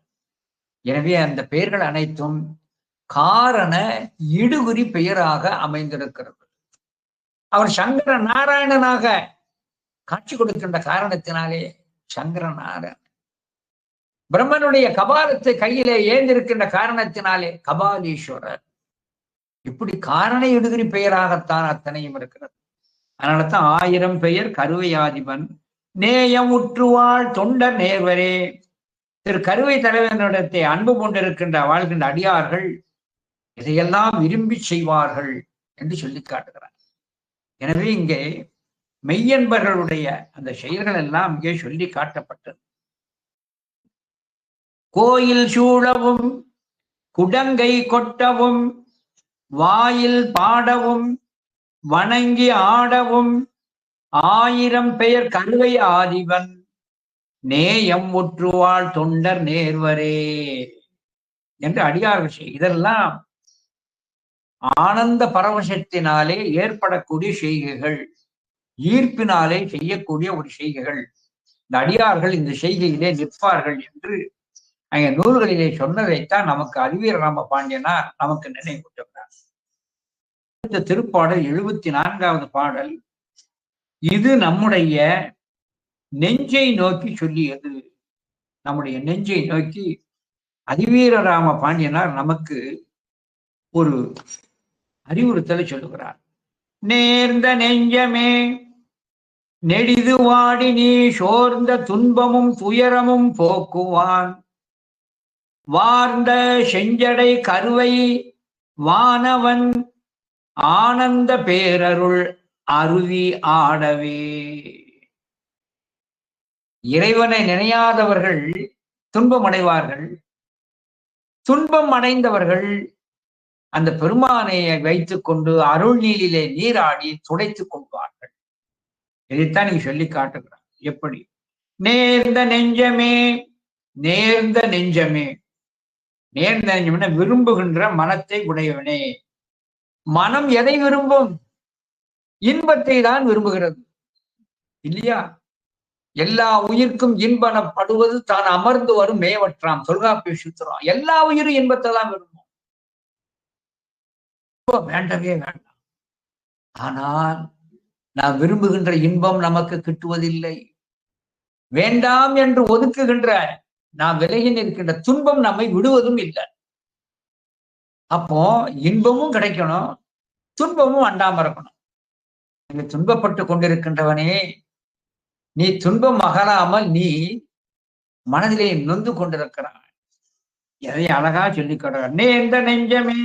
எனவே அந்த பெயர்கள் அனைத்தும் காரண இடுகுறி பெயராக அமைந்திருக்கிறது. அவர் சங்கர நாராயணனாக காட்சி கொடுக்கின்ற காரணத்தினாலே சங்கர நாராயணன். பிரம்மனுடைய கபாலத்தை கையிலே ஏந்திருக்கின்ற காரணத்தினாலே கபாலீஸ்வரர். இப்படி காரண இடுகுறி பெயராகத்தான் அத்தனையும் இருக்கிறது. அதனாலதான் 1000 பெயர் கருவையாதிபன் நேயம் உற்றுவாள் தொண்டர் நேர்வரே. திரு கருவை தலைவனிடத்தை அன்பு கொண்டிருக்கின்ற வாழ்கின்ற அடியார்கள் இதையெல்லாம் விரும்பி செய்வார்கள் என்று சொல்லி காட்டுகிறார். எனவே இங்கே மெய்யன்பர்களுடைய அந்த செயல்கள் எல்லாம் இங்கே சொல்லி காட்டப்பட்டது. கோயில் சூழவும் குடங்கை கொட்டவும் வாயில் பாடவும் வணங்கி ஆடவும் 1000 பெயர் கருவை ஆதிவன் நேயம் ஒற்றுவாள் தொண்டர் நேர்வரே என்று அடியார்கள் செய். இதெல்லாம் ஆனந்த பரவசத்தினாலே ஏற்படக்கூடிய செய்கைகள், ஈர்ப்பினாலே செய்யக்கூடிய ஒரு செய்கைகள். இந்த அடியார்கள் இந்த செய்கையிலே நிற்பார்கள் என்று அங்கே நூல்களிலே சொன்னதைத்தான் நமக்கு அறிவீர ராம பாண்டியனார் நமக்கு நினைவூட்டுகிறார். இந்த திருப்பாடல் 74வது பாடல். இது நம்முடைய நெஞ்சை நோக்கி சொல்லியது. நம்முடைய நெஞ்சை நோக்கி அறிவீர ராம பாண்டியனார் நமக்கு ஒரு அறிவுறுத்தலை சொல்லுகிறார். நேர்ந்த நெஞ்சமே நெடிது வாடி நீ சோர்ந்த துன்பமும் துயரமும் போக்குவான். வார்ந்த செஞ்சடை கருவை வானவன் ஆனந்த பேரருள் அருவி ஆடவே. இறைவனை நினையாதவர்கள் துன்பம் அடைவார்கள். துன்பம் அடைந்தவர்கள் அந்த பெருமானை வைத்துக் கொண்டு அருள் நீரிலே நீராடி துடைத்துக் கொள்வார்கள். இதைத்தான் நீங்க சொல்லி காட்டுகிறார். எப்படி? நேர்ந்த நெஞ்சமே, நேர்ந்த நெஞ்சமே. நேர்ந்த நெஞ்சம்னா விரும்புகின்ற மனத்தை உடையவனே. மனம் எதை விரும்பும்? இன்பத்தை தான் விரும்புகிறது இல்லையா? எல்லா உயிர்க்கும் இன்பனப்படுவது தான் அமர்ந்து வரும் மேவற்றாம் தொல்காப்பிய சூத்திரம். எல்லா உயிரும் இன்பத்தை தான் விரும்பும். வேண்டவே வேண்டாம். ஆனால் நாம் விரும்புகின்ற இன்பம் நமக்கு கிட்டுவதில்லை. வேண்டாம் என்று ஒதுக்குகின்ற, நாம் விலகி நிற்கின்ற துன்பம் நம்மை விடுவதும் இல்லை. அப்போ இன்பமும் கிடைக்கணும், துன்பமும் அண்டாம இருக்கணும். நீங்க துன்பப்பட்டு கொண்டிருக்கின்றவனே, நீ துன்பம் அகலாமல் நீ மனதிலே நொந்து கொண்டிருக்கிறான். எதை அழகா சொல்லிக் கொடுற. நேர்ந்த நெஞ்சமே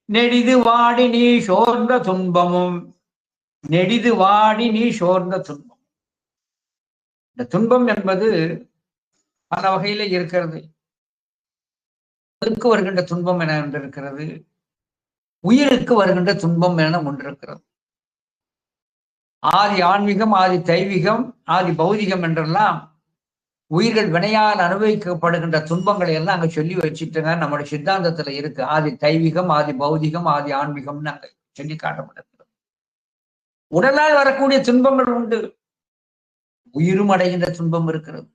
நெடிது வாடி நீ சோர்ந்த துன்பமும். நெடிது வாடி நீ சோர்ந்த துன்பம். இந்த துன்பம் என்பது பல வகையில இருக்கிறது. அதுக்கு வருகின்ற துன்பம் என ஒன்று இருக்கிறது, உயிருக்கு வருகின்ற துன்பம் என ஒன்று இருக்கிறது. ஆதி ஆன்மீகம், ஆதி தெய்வீகம், ஆதி பௌதிகம் என்றெல்லாம் உயிர்கள் வினையால் அனுபவிக்கப்படுகின்ற துன்பங்களை எல்லாம் அங்க சொல்லி வச்சுட்டுங்க. நம்முடைய சித்தாந்தத்துல இருக்கு. ஆதி தெய்வீகம், ஆதி பௌதிகம், ஆதி ஆன்மீகம்னு அங்க சொல்லி காட்டப்பட்டிருக்கிறது. உடலால் வரக்கூடிய துன்பங்கள் உண்டு, உயிரும் அடைகின்ற துன்பம் இருக்கிறது.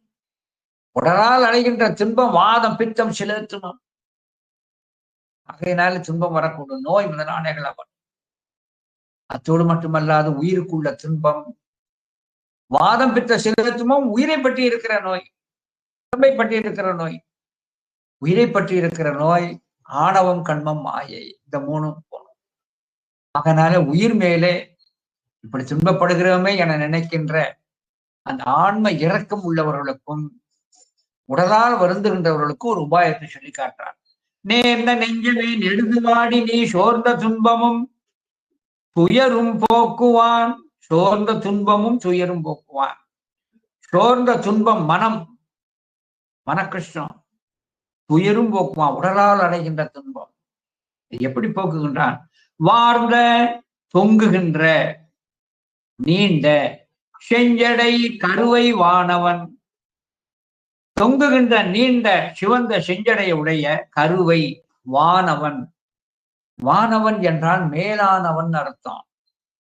உடலால் அடைகின்ற துன்பம் வாதம், பித்தம், சிலத்துமம். ஆகையினால துன்பம் வரக்கூடும், நோய் முதலானைகள் அவர். அத்தோடு மட்டுமல்லாது உயிருக்குள்ள துன்பம், வாதம், பித்த, சிலத்துமம் உயிரை பற்றி இருக்கிற நோய், உடம்பை பற்றி இருக்கிற நோய். உயிரை பற்றி இருக்கிற நோய் ஆணவம், கண்மம், மாயை, இந்த மூணும் போகணும். அதனால உயிர் மேலே இப்படி துன்பப்படுகிறோமே என நினைக்கின்ற அந்த ஆன்ம இரக்கம் உள்ளவர்களுக்கும் உடலால் வருந்துகின்றவர்களுக்கும் ஒரு உபாயத்தை சொல்லி காட்டுறார். நேர்ந்த நெஞ்சமே நெடுதுவாடி நீ சோர்ந்த துன்பமும் துயரும் போக்குவான். சோர்ந்த துன்பமும் துயரும் போக்குவான். சோர்ந்த துன்பம் மனம், மனக்கிருஷ்ணம். துயரும் போக்குவான், உடலால் அடைகின்ற துன்பம். எப்படி போக்குகின்றான்? வார்ந்த தொங்குகின்ற நீண்ட செஞ்சடை கருவை வானவன். தொங்குகின்ற நீண்ட சிவந்த செஞ்சடை உடைய கருவை வானவன். வானவன் என்றால் மேலானவன் அர்த்தம்.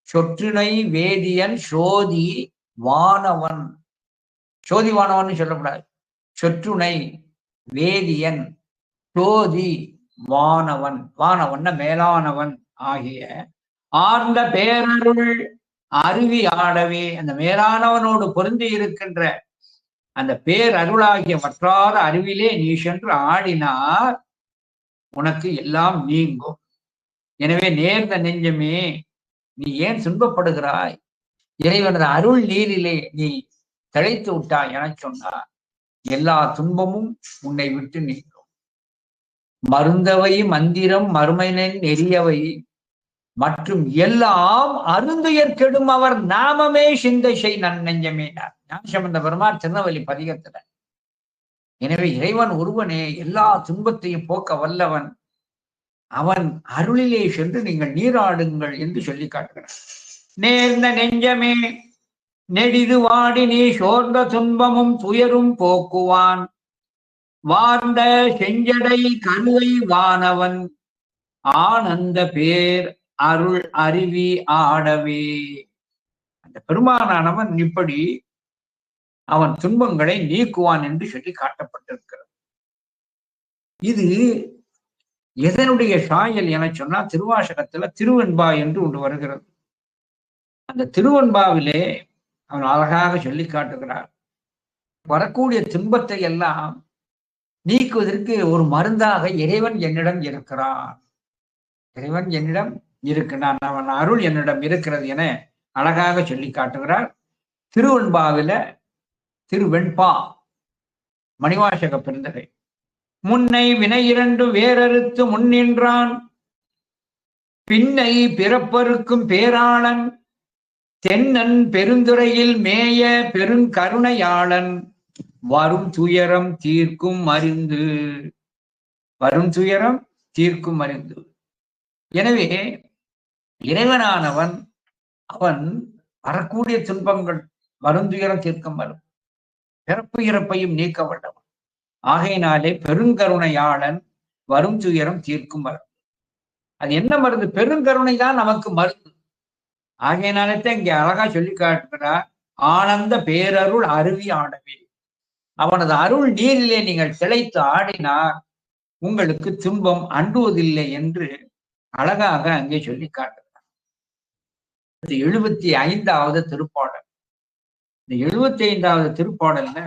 சொற்றுணை வேதியன் சோதி வானவன். சோதி வானவன் சொல்லக்கூடாது. சொற்றுணை வேதியன் சோதி வானவன். வானவன் மேலானவன் ஆகிய ஆர்ந்த பேரருள் அருவி ஆடவே. அந்த மேலானவனோடு பொருந்தி இருக்கின்ற அந்த பேரருளாகிய வற்றாத அறிவிலே நீ சென்று ஆடினார் உனக்கு எல்லாம் நீங்கும். எனவே நேர்ந்த நெஞ்சமே நீ ஏன் துன்பப்படுகிறாய்? இறைவனது அருள் நீரிலே நீ திளைத்து விட்டாய் என சொன்னார். எல்லா துன்பமும் உன்னை விட்டு நீங்கும். மருந்தவை மந்திரம் மறுமையின் நெறியவை மற்றும் எல்லாம் அருந்துயர் கெடும் அவர் நாமமே சிந்தை செய் நன்னெஞ்சமேனார் ஞானசம்பந்த பெருமான் திருநெல்வேலி பதிகத்துல. எனவே இறைவன் ஒருவனே எல்லா துன்பத்தையும் போக்க வல்லவன். அவன் அருளிலே சென்று நீங்கள் நீராடுங்கள் என்று சொல்லி காட்டுகிறார். நேர்ந்த நெஞ்சமே நெடிது வாடி நீ சோர்ந்த துன்பமும் துயரும் போக்குவான். வார்ந்த செஞ்சடை கருவை வானவன் ஆனந்த பேர் அருள் அருவி ஆடவே. அந்த பெருமானானவன் இப்படி அவன் துன்பங்களை நீக்குவான் என்று சொல்லி காட்டப்பட்டிருக்கிறது. இது எதனுடைய சாயல் என சொன்னா திருவாசகத்துல திருவெண்பா என்று ஒன்று வருகிறது. அந்த திருவெண்பாவிலே அவன் அழகாக சொல்லி காட்டுகிறார். வரக்கூடிய துன்பத்தை எல்லாம் நீக்குவதற்கு ஒரு மருந்தாக இறைவன் என்னிடம் இருக்கிறான். இறைவன் என்னிடம் இருக்கிறான், அவன் அருள் என்னிடம் இருக்கிறது என அழகாக சொல்லி காட்டுகிறார். திருவெண்பாவில திருவெண்பா மணிவாசக பெருந்தகை. முன்னை வினை இரண்டு வேறறுத்து முன்னின்றான், பின்னை பிறப்பருக்கும் பேராளன், தென்னன் பெருந்துறையில் மேய பெருங்கருணையாளன், வரும் துயரம் தீர்க்கும் மருந்து. வரும் துயரம் தீர்க்கும் மருந்து. எனவே இறைவனானவன் அவன் வரக்கூடிய துன்பங்கள் வருந்துயரம் தீர்க்கும் வரும், பிறப்பு இறப்பையும் நீக்க வல்லவன். ஆகையினாலே பெருங்கருணையாளன், வரும் துயரம் தீர்க்கும் மருந்து. அது என்ன மருந்து? பெருங்கருணை தான் நமக்கு மருந்து. ஆகையினாலே இங்கே அழகா சொல்லி காட்டுகிறார். ஆனந்த பேரருள் அருவி ஆடவே. அவனது அருள் நீரிலே நீங்கள் திளைத்து ஆடினார் உங்களுக்கு துன்பம் அண்டுவதில்லை என்று அழகாக அங்கே சொல்லி காட்டுகிறார். 75வது திருப்பாடல். இந்த 75வது திருப்பாடல்ல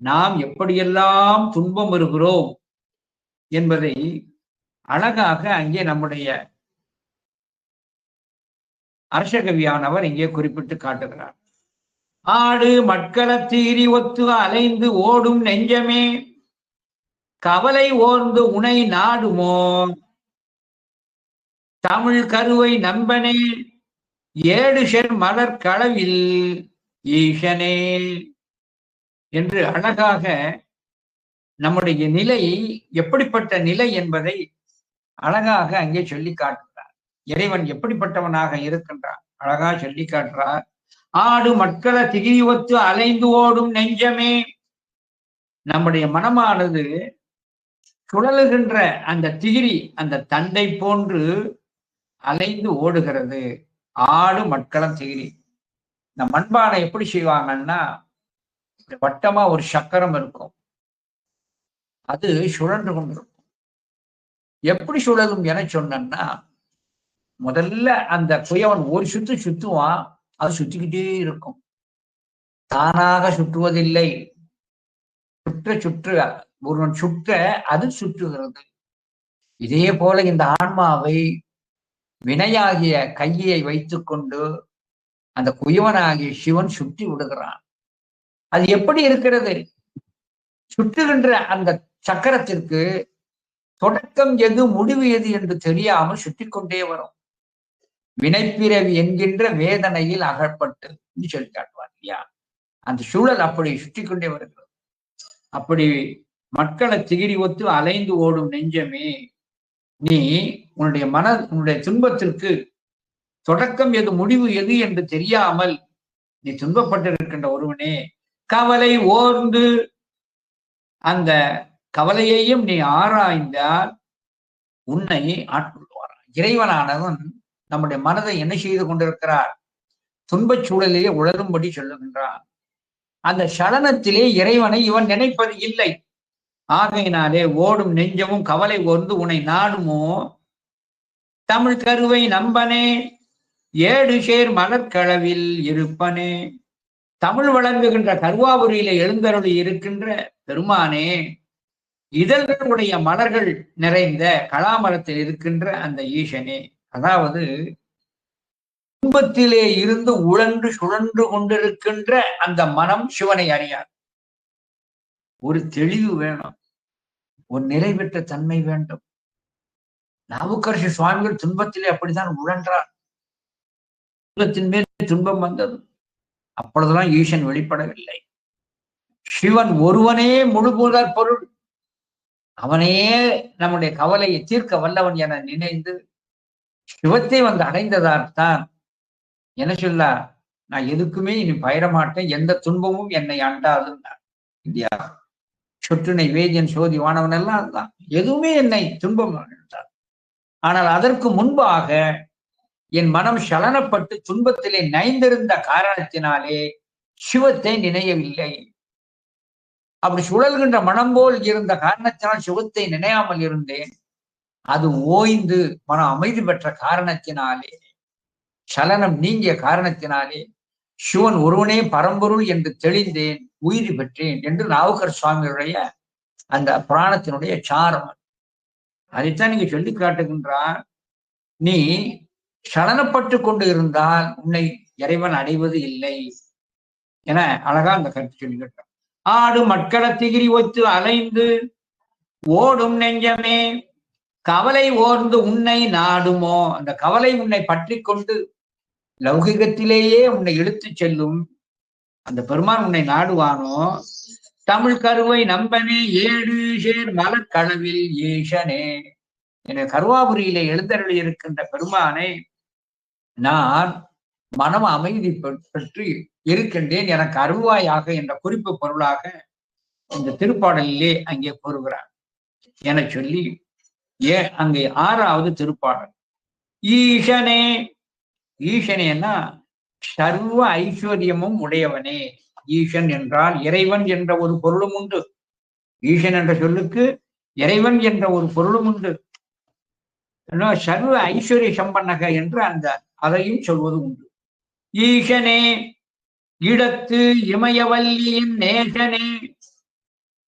நாம் எப்படியெல்லாம் துன்பம் வருகிறோம் என்பதை அழகாக அங்கே நம்முடைய அரசகவியானவர் இங்கே குறிப்பிட்டு காட்டுகிறார். ஆடு மட்கள தீரி ஒத்து அலைந்து ஓடும் நெஞ்சமே கவலை ஓர்ந்து உனை நாடுமோ, தமிழ் கருவை நம்பனே ஏடு செர் மலர் களவில் ஈசனே என்று அழகாக நம்முடைய நிலை எப்படிப்பட்ட நிலை என்பதை அழகாக அங்கே சொல்லி காட்டுகிறார். இறைவன் எப்படிப்பட்டவனாக இருக்கின்றான் அழகா சொல்லி காட்டுறார். ஆடு மக்களை திகிரி ஒத்து அலைந்து ஓடும் நெஞ்சமே. நம்முடைய மனமானது சுழலுகின்ற அந்த திகிரி, அந்த தண்டை போன்று அலைந்து ஓடுகிறது. ஆடு மட்களம் திகிரி. இந்த மண்பானை எப்படி செய்வாங்கன்னா, வட்டமா ஒரு சக்கரம் இருக்கும், அது சுழன்று கொண்டிருக்கும். எப்படி சுழலும் என சொன்னா, முதல்ல அந்த குயவன் ஒரு சுத்து சுத்துவான், அது சுத்திக்கிட்டே இருக்கும். தானாக சுற்றுவதில்லை, சுற்ற சுற்ற ஒருவன் சுற்ற அது சுற்றுகிறது. இதே போல இந்த ஆன்மாவை வினையாகிய கையை வைத்துக் கொண்டு அந்த குயவனாகிய சிவன் சுற்றி விடுகிறான். அது எப்படி இருக்கிறது? சுற்றுகின்ற அந்த சக்கரத்திற்கு தொடக்கம் எது முடிவு எது என்று தெரியாமல் சுற்றி கொண்டே வரும். வினைப்பிறவி என்கின்ற வேதனையில் அகப்பட்டு சொல்லி காட்டுவார் இல்லையா? அந்த சூழல் அப்படி சுற்றி கொண்டே வருகிறது. அப்படி மக்களை திகிரி ஒத்து அலைந்து ஓடும் நெஞ்சமே, நீ உன்னுடைய துன்பத்திற்கு தொடக்கம் எது முடிவு எது என்று தெரியாமல் நீ துன்பப்பட்டிருக்கின்ற ஒருவனே, கவலை ஓர்ந்து அந்த கவலையையும் நீ ஆராய்ந்தால் உன்னை ஆட்கொள்வார். இறைவனானவன் நம்முடைய மனதை என்ன செய்து கொண்டிருக்கிறார்? துன்பச் சூழலிலே உழலும்படி சொல்லுகின்றான். அந்த சலனத்திலே இறைவனை இவன் நினைப்பது இல்லை. ஆகையினாலே ஓடும் நெஞ்சமும் கவலை ஓர்ந்து உன்னை நாடுமோ, தமிழ் கருவை நம்பனே, ஏடு சேர் மலர்களவில் இருப்பனே. தமிழ் வழங்குகின்ற கருவாபுரியில எழுந்தருளி இருக்கின்ற பெருமானே, இதழ்களுடைய மலர்கள் நிறைந்த கலாமரத்தில் இருக்கின்ற அந்த ஈசனே. அதாவது துன்பத்திலே இருந்து உழன்று சுழன்று கொண்டிருக்கின்ற அந்த மனம் சிவனை அறியாது. ஒரு தெளிவு வேணும், ஒரு நிறைவேற்ற தன்மை வேண்டும். நாவுக்கரசு சுவாமிகள் துன்பத்திலே அப்படித்தான் உழன்றார். துன்பத்தின் மேல் துன்பம் வந்தது. அப்பொழுதெல்லாம் ஈசன் வெளிப்படவில்லை. சிவன் ஒருவனே முழுமுதற் பொருள், அவனே நம்முடைய கவலையை தீர்க்க வல்லவன் என நினைந்து சிவத்தை வந்து அடைந்ததால்தான் என்ன சொல்ல, நான் எதுக்குமே இனி பயிர மாட்டேன், எந்த துன்பமும் என்னை அண்டாதுன்னார் இல்லையா? சொற்றுனை வேதியன் சோதி வானவன் எல்லாம் அதுதான், எதுவுமே என்னை துன்பம் என்றார். ஆனால் அதற்கு முன்பாக என் மனம் சலனப்பட்டு துன்பத்திலே நைந்திருந்த காரணத்தினாலே சிவத்தை நினையவில்லை. அப்படி சுழல்கின்ற மனம் போல் இருந்த காரணத்தினால் சிவத்தை நினையாமல் இருந்தேன். அது ஓய்ந்து மனம் அமைதி பெற்ற காரணத்தினாலே, சலனம் நீங்கிய காரணத்தினாலே சிவன் ஒருவனே பரம்பொருள் என்று தெளிந்தேன், உயிரி பெற்றேன் என்று நாவுக்கர் சுவாமியுடைய அந்த புராணத்தினுடைய சாரம். அதைத்தான் நீங்க சொல்லி காட்டுகின்றார். நீ சலனப்பட்டு கொண்டு இருந்தால் உன்னை இறைவன் அடைவது இல்லை என அழகா அந்த கருத்து சொல்லிக்கிட்டான். ஆடு மக்களை திகிரி ஒத்து அலைந்து ஓடும் நெஞ்சமே, கவலை ஓர்ந்து உன்னை நாடுமோ. அந்த கவலை உன்னை பற்றி கொண்டு லௌகிகத்திலேயே உன்னை இழுத்து செல்லும் அந்த பெருமான் உன்னை நாடுவானோ. தமிழ் கருவை நம்பனே, ஏடு சேர் மலர்களவில் ஈசனே. என கருவாபுரியிலே எழுந்தருளி இருக்கின்ற பெருமானை நான் மனம் அமைதி பெற்று இருக்கின்றேன், எனக்கு அருள்வாயாக என்ற குறிப்பு பொருளாக இந்த திருப்பாடலிலே அங்கே கூறுகிறார் என சொல்லி அங்கே 6வது திருப்பாடல். ஈசனே, ஈசனேன்னா சர்வ ஐஸ்வர்யமும் உடையவனே. ஈசன் என்றால் இறைவன் என்ற ஒரு பொருளும் உண்டு. ஈசன் என்ற சொல்லுக்கு இறைவன் என்ற ஒரு பொருளும் உண்டு. சர்வ ஐஸ்வர்ய சம்பன்னக என்று அதையும் சொல்வது உண்டு. ஈசனே, இடத்து இமயவல்லியின் நேசனே,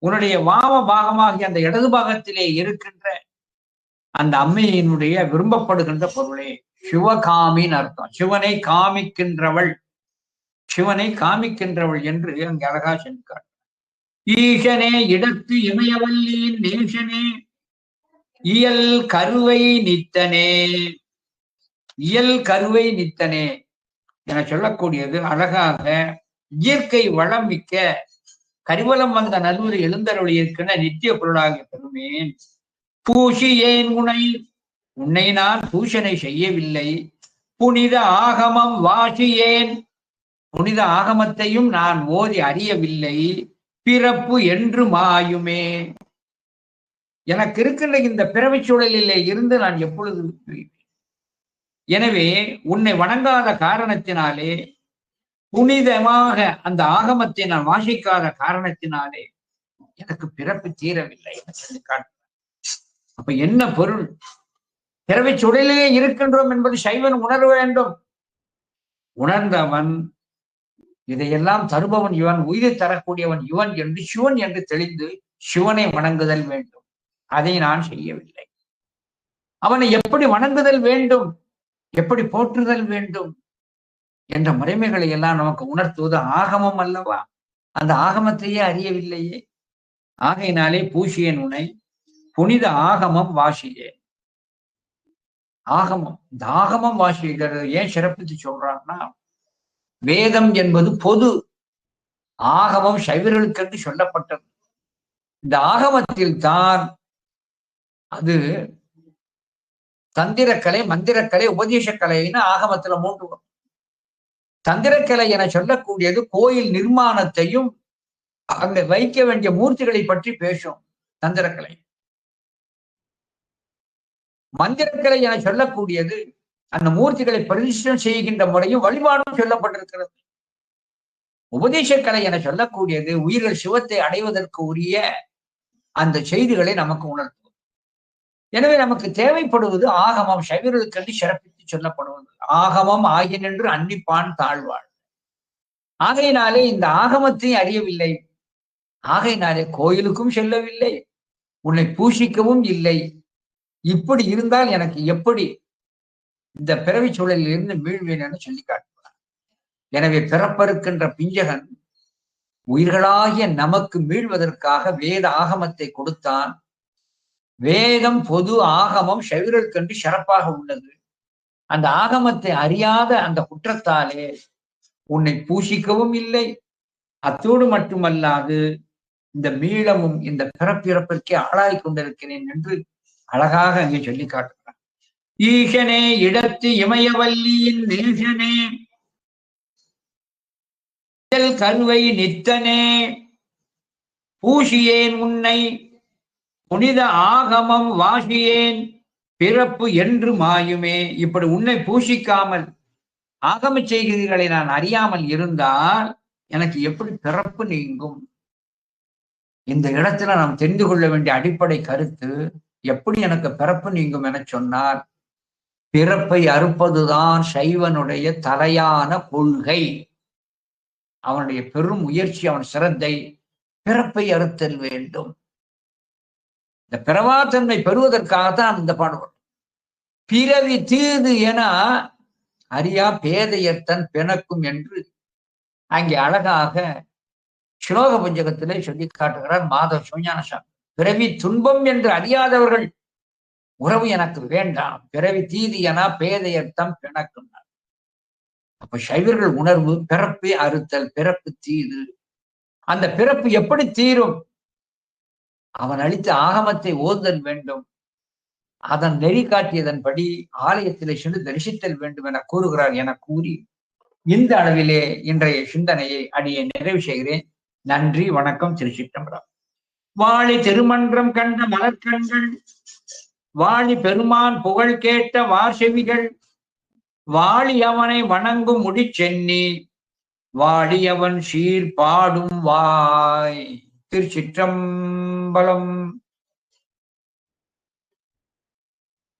உன்னுடைய வாம பாகமாகிய அந்த இடது பாகத்திலே இருக்கின்ற அந்த அம்மையினுடைய விரும்பப்படுகின்ற பொருளே. சிவகாமின்னு அர்த்தம். சிவனை காமிக்கின்றவள், சிவனை காமிக்கின்றவள் என்று அங்கு அழகா சென்றார். ஈசனே, இடத்து இமயவல்லியின் நேசனே, இயல் கருவை நித்தனே. இயல் கருவை நித்தனே என சொல்லக்கூடியது அழகாக இயற்கை வளம் மிக்க கரிவலம் வந்த நல்லூர் எழுந்தருளி இருக்கின்ற நித்திய பொருளாகிய பெருமேன் பூஷி ஏன் உன்னை நான் பூஷனை செய்யவில்லை. புனித ஆகமம் வாசியேன், புனித ஆகமத்தையும் நான் ஓதி அறியவில்லை. பிறப்பு என்று மாயுமே, எனக்கு இருக்கின்ற இந்த பிறவி சூழலிலே இருந்து நான் எப்பொழுது எனவே உன்னை வணங்காத காரணத்தினாலே, புனிதமாக அந்த ஆகமத்தை நான் வாசிக்காத காரணத்தினாலே எனக்கு பிறப்பு தீரவில்லை சொல்லி காட்டுறார். அப்ப என்ன பொருள்? பிறவி சுடலிலே இருக்கின்றோம் என்பது சைவன் உணர வேண்டும். உணர்ந்தவன் இதையெல்லாம் தருபவன் இவன், உயிரை தரக்கூடியவன் இவன் என்று சிவன் என்று தெளிந்து சிவனை வணங்குதல் வேண்டும். அதை நான் செய்யவில்லை. அவனை எப்படி வணங்குதல் வேண்டும், எப்படி போற்றுதல் வேண்டும் என்ற முறைமைகளை எல்லாம் நமக்கு உணர்த்துவது ஆகமம் அல்லவா? அந்த ஆகமத்தையே அறியவில்லையே. ஆகையினாலே பூஷியன் உனை புனித ஆகமம் வாசியேன். ஆகமம், இந்த ஆகமம் வாசிக்கிறது ஏன் சிறப்பித்து சொல்றான்னா, வேதம் என்பது பொது, ஆகமம் சைவர்களுக்கு சொல்லப்பட்டது. இந்த ஆகமத்தில் தான் அது தந்திரக்கலை, மந்திரக்கலை, உபதேசக்கலைன்னு ஆகமத்துல 3 வரும். தந்திரக்கலை என சொல்லக்கூடியது கோயில் நிர்மாணத்தையும் அங்க வைக்க வேண்டிய மூர்த்திகளை பற்றி பேசும் தந்திரக்கலை. மந்திரக்கலை என சொல்லக்கூடியது அந்த மூர்த்திகளை பிரதிஷ்டம் செய்கின்ற முறையும் வழிபாடும் சொல்லப்பட்டிருக்கிறது. உபதேசக்கலை என சொல்லக்கூடியது உயிர்கள் சிவத்தை அடைவதற்கு உரிய அந்த செய்திகளை நமக்கு உணர்த்தும். எனவே நமக்கு தேவைப்படுவது ஆகமம், சைவர்களுக்கு சிறப்பித்து சொல்லப்படுவது ஆகமம் ஆகியென்று அன்னிப்பான் தாழ்வாள். ஆகையினாலே இந்த ஆகமத்தை அறியவில்லை, ஆகையினாலே கோயிலுக்கும் செல்லவில்லை, உன்னை பூஷிக்கவும் இல்லை. இப்படி இருந்தால் எனக்கு எப்படி இந்த பிறவி சூழலில் இருந்து மீழ்வேன் என்று சொல்லி காட்டுவார். எனவே பிறப்பறுக்கின்ற பிஞ்சகன் உயிர்களாகிய நமக்கு மீழ்வதற்காக வேத ஆகமத்தை கொடுத்தான். வேதம் பொது, ஆகமம் சைவர்களுக்கென்று சிறப்பாக உள்ளது. அந்த ஆகமத்தை அறியாத அந்த குற்றத்தாலே உன்னை பூஷிக்கவும் இல்லை, அத்தோடு மட்டுமல்லாது இந்த மீளமும் இந்த பிறப்பிறப்பிற்கே ஆளாய் கொண்டிருக்கிறேன் என்று அழகாக அங்கே சொல்லி காட்டுகிறார். ஈசனே இடத்து இமயவல்லியின் நேசனே கருவை நித்தனே பூஷியேன் உன்னை புனித ஆகமம் வாசியேன் பிறப்பு என்று மாயுமே. இப்படி உன்னை பூஷிக்காமல் ஆகம செய்கிறீர்களை நான் அறியாமல் இருந்தால் எனக்கு எப்படி பிறப்பு நீங்கும்? இந்த இடத்துல நாம் தெரிந்து கொள்ள வேண்டிய அடிப்படை கருத்து, எப்படி எனக்கு பிறப்பு நீங்கும் என சொன்னால், பிறப்பை அறுப்பதுதான் சைவனுடைய தலையான கொள்கை. அவனுடைய பெரும் முயற்சி, அவன் சிரத்தை பிறப்பை அறுத்தல் வேண்டும். இந்த பிறவாத்தன்மை பெறுவதற்காகத்தான் இந்த பாடுபடும். பிறவி தீது என அறியா பேதையர்த்தன் பிணக்கும் என்று அங்கே அழகாக ஸ்லோக பஞ்சகத்திலே சொல்லி காட்டுகிறார் மாதவ சிவஞானசாமி. பிறவி துன்பம் என்று அறியாதவர்கள் உறவு எனக்கு வேண்டாம், பிறவி தீது என பேதையர்த்தம் பிணக்கும். அப்ப சைவர்கள் உணர்வு பிறப்பை அறுத்தல், பிறப்பு தீது. அந்த பிறப்பு எப்படி தீரும்? அவன் அளித்த ஆகமத்தை ஓதுதல் வேண்டும், அதன் நெறி காட்டியதன்படி ஆலயத்திலே சென்று தரிசித்தல் வேண்டும் என கூறுகிறார் என கூறி இந்த அளவிலே இன்றைய சிந்தனையை அடியே நிறைவு செய்கிறேன். நன்றி, வணக்கம், திருச்சிற்றம்பலம். வாழி திருமன்றம் கண்ட மலர்கண்கள், வாழி பெருமான் புகழ் கேட்ட வார்செவிகள், வாழி அவனை வணங்கும் முடிச்சென்னி, வாழி அவன் சீர் பாடும் வாய். திருச்சிற்றம்பலம்.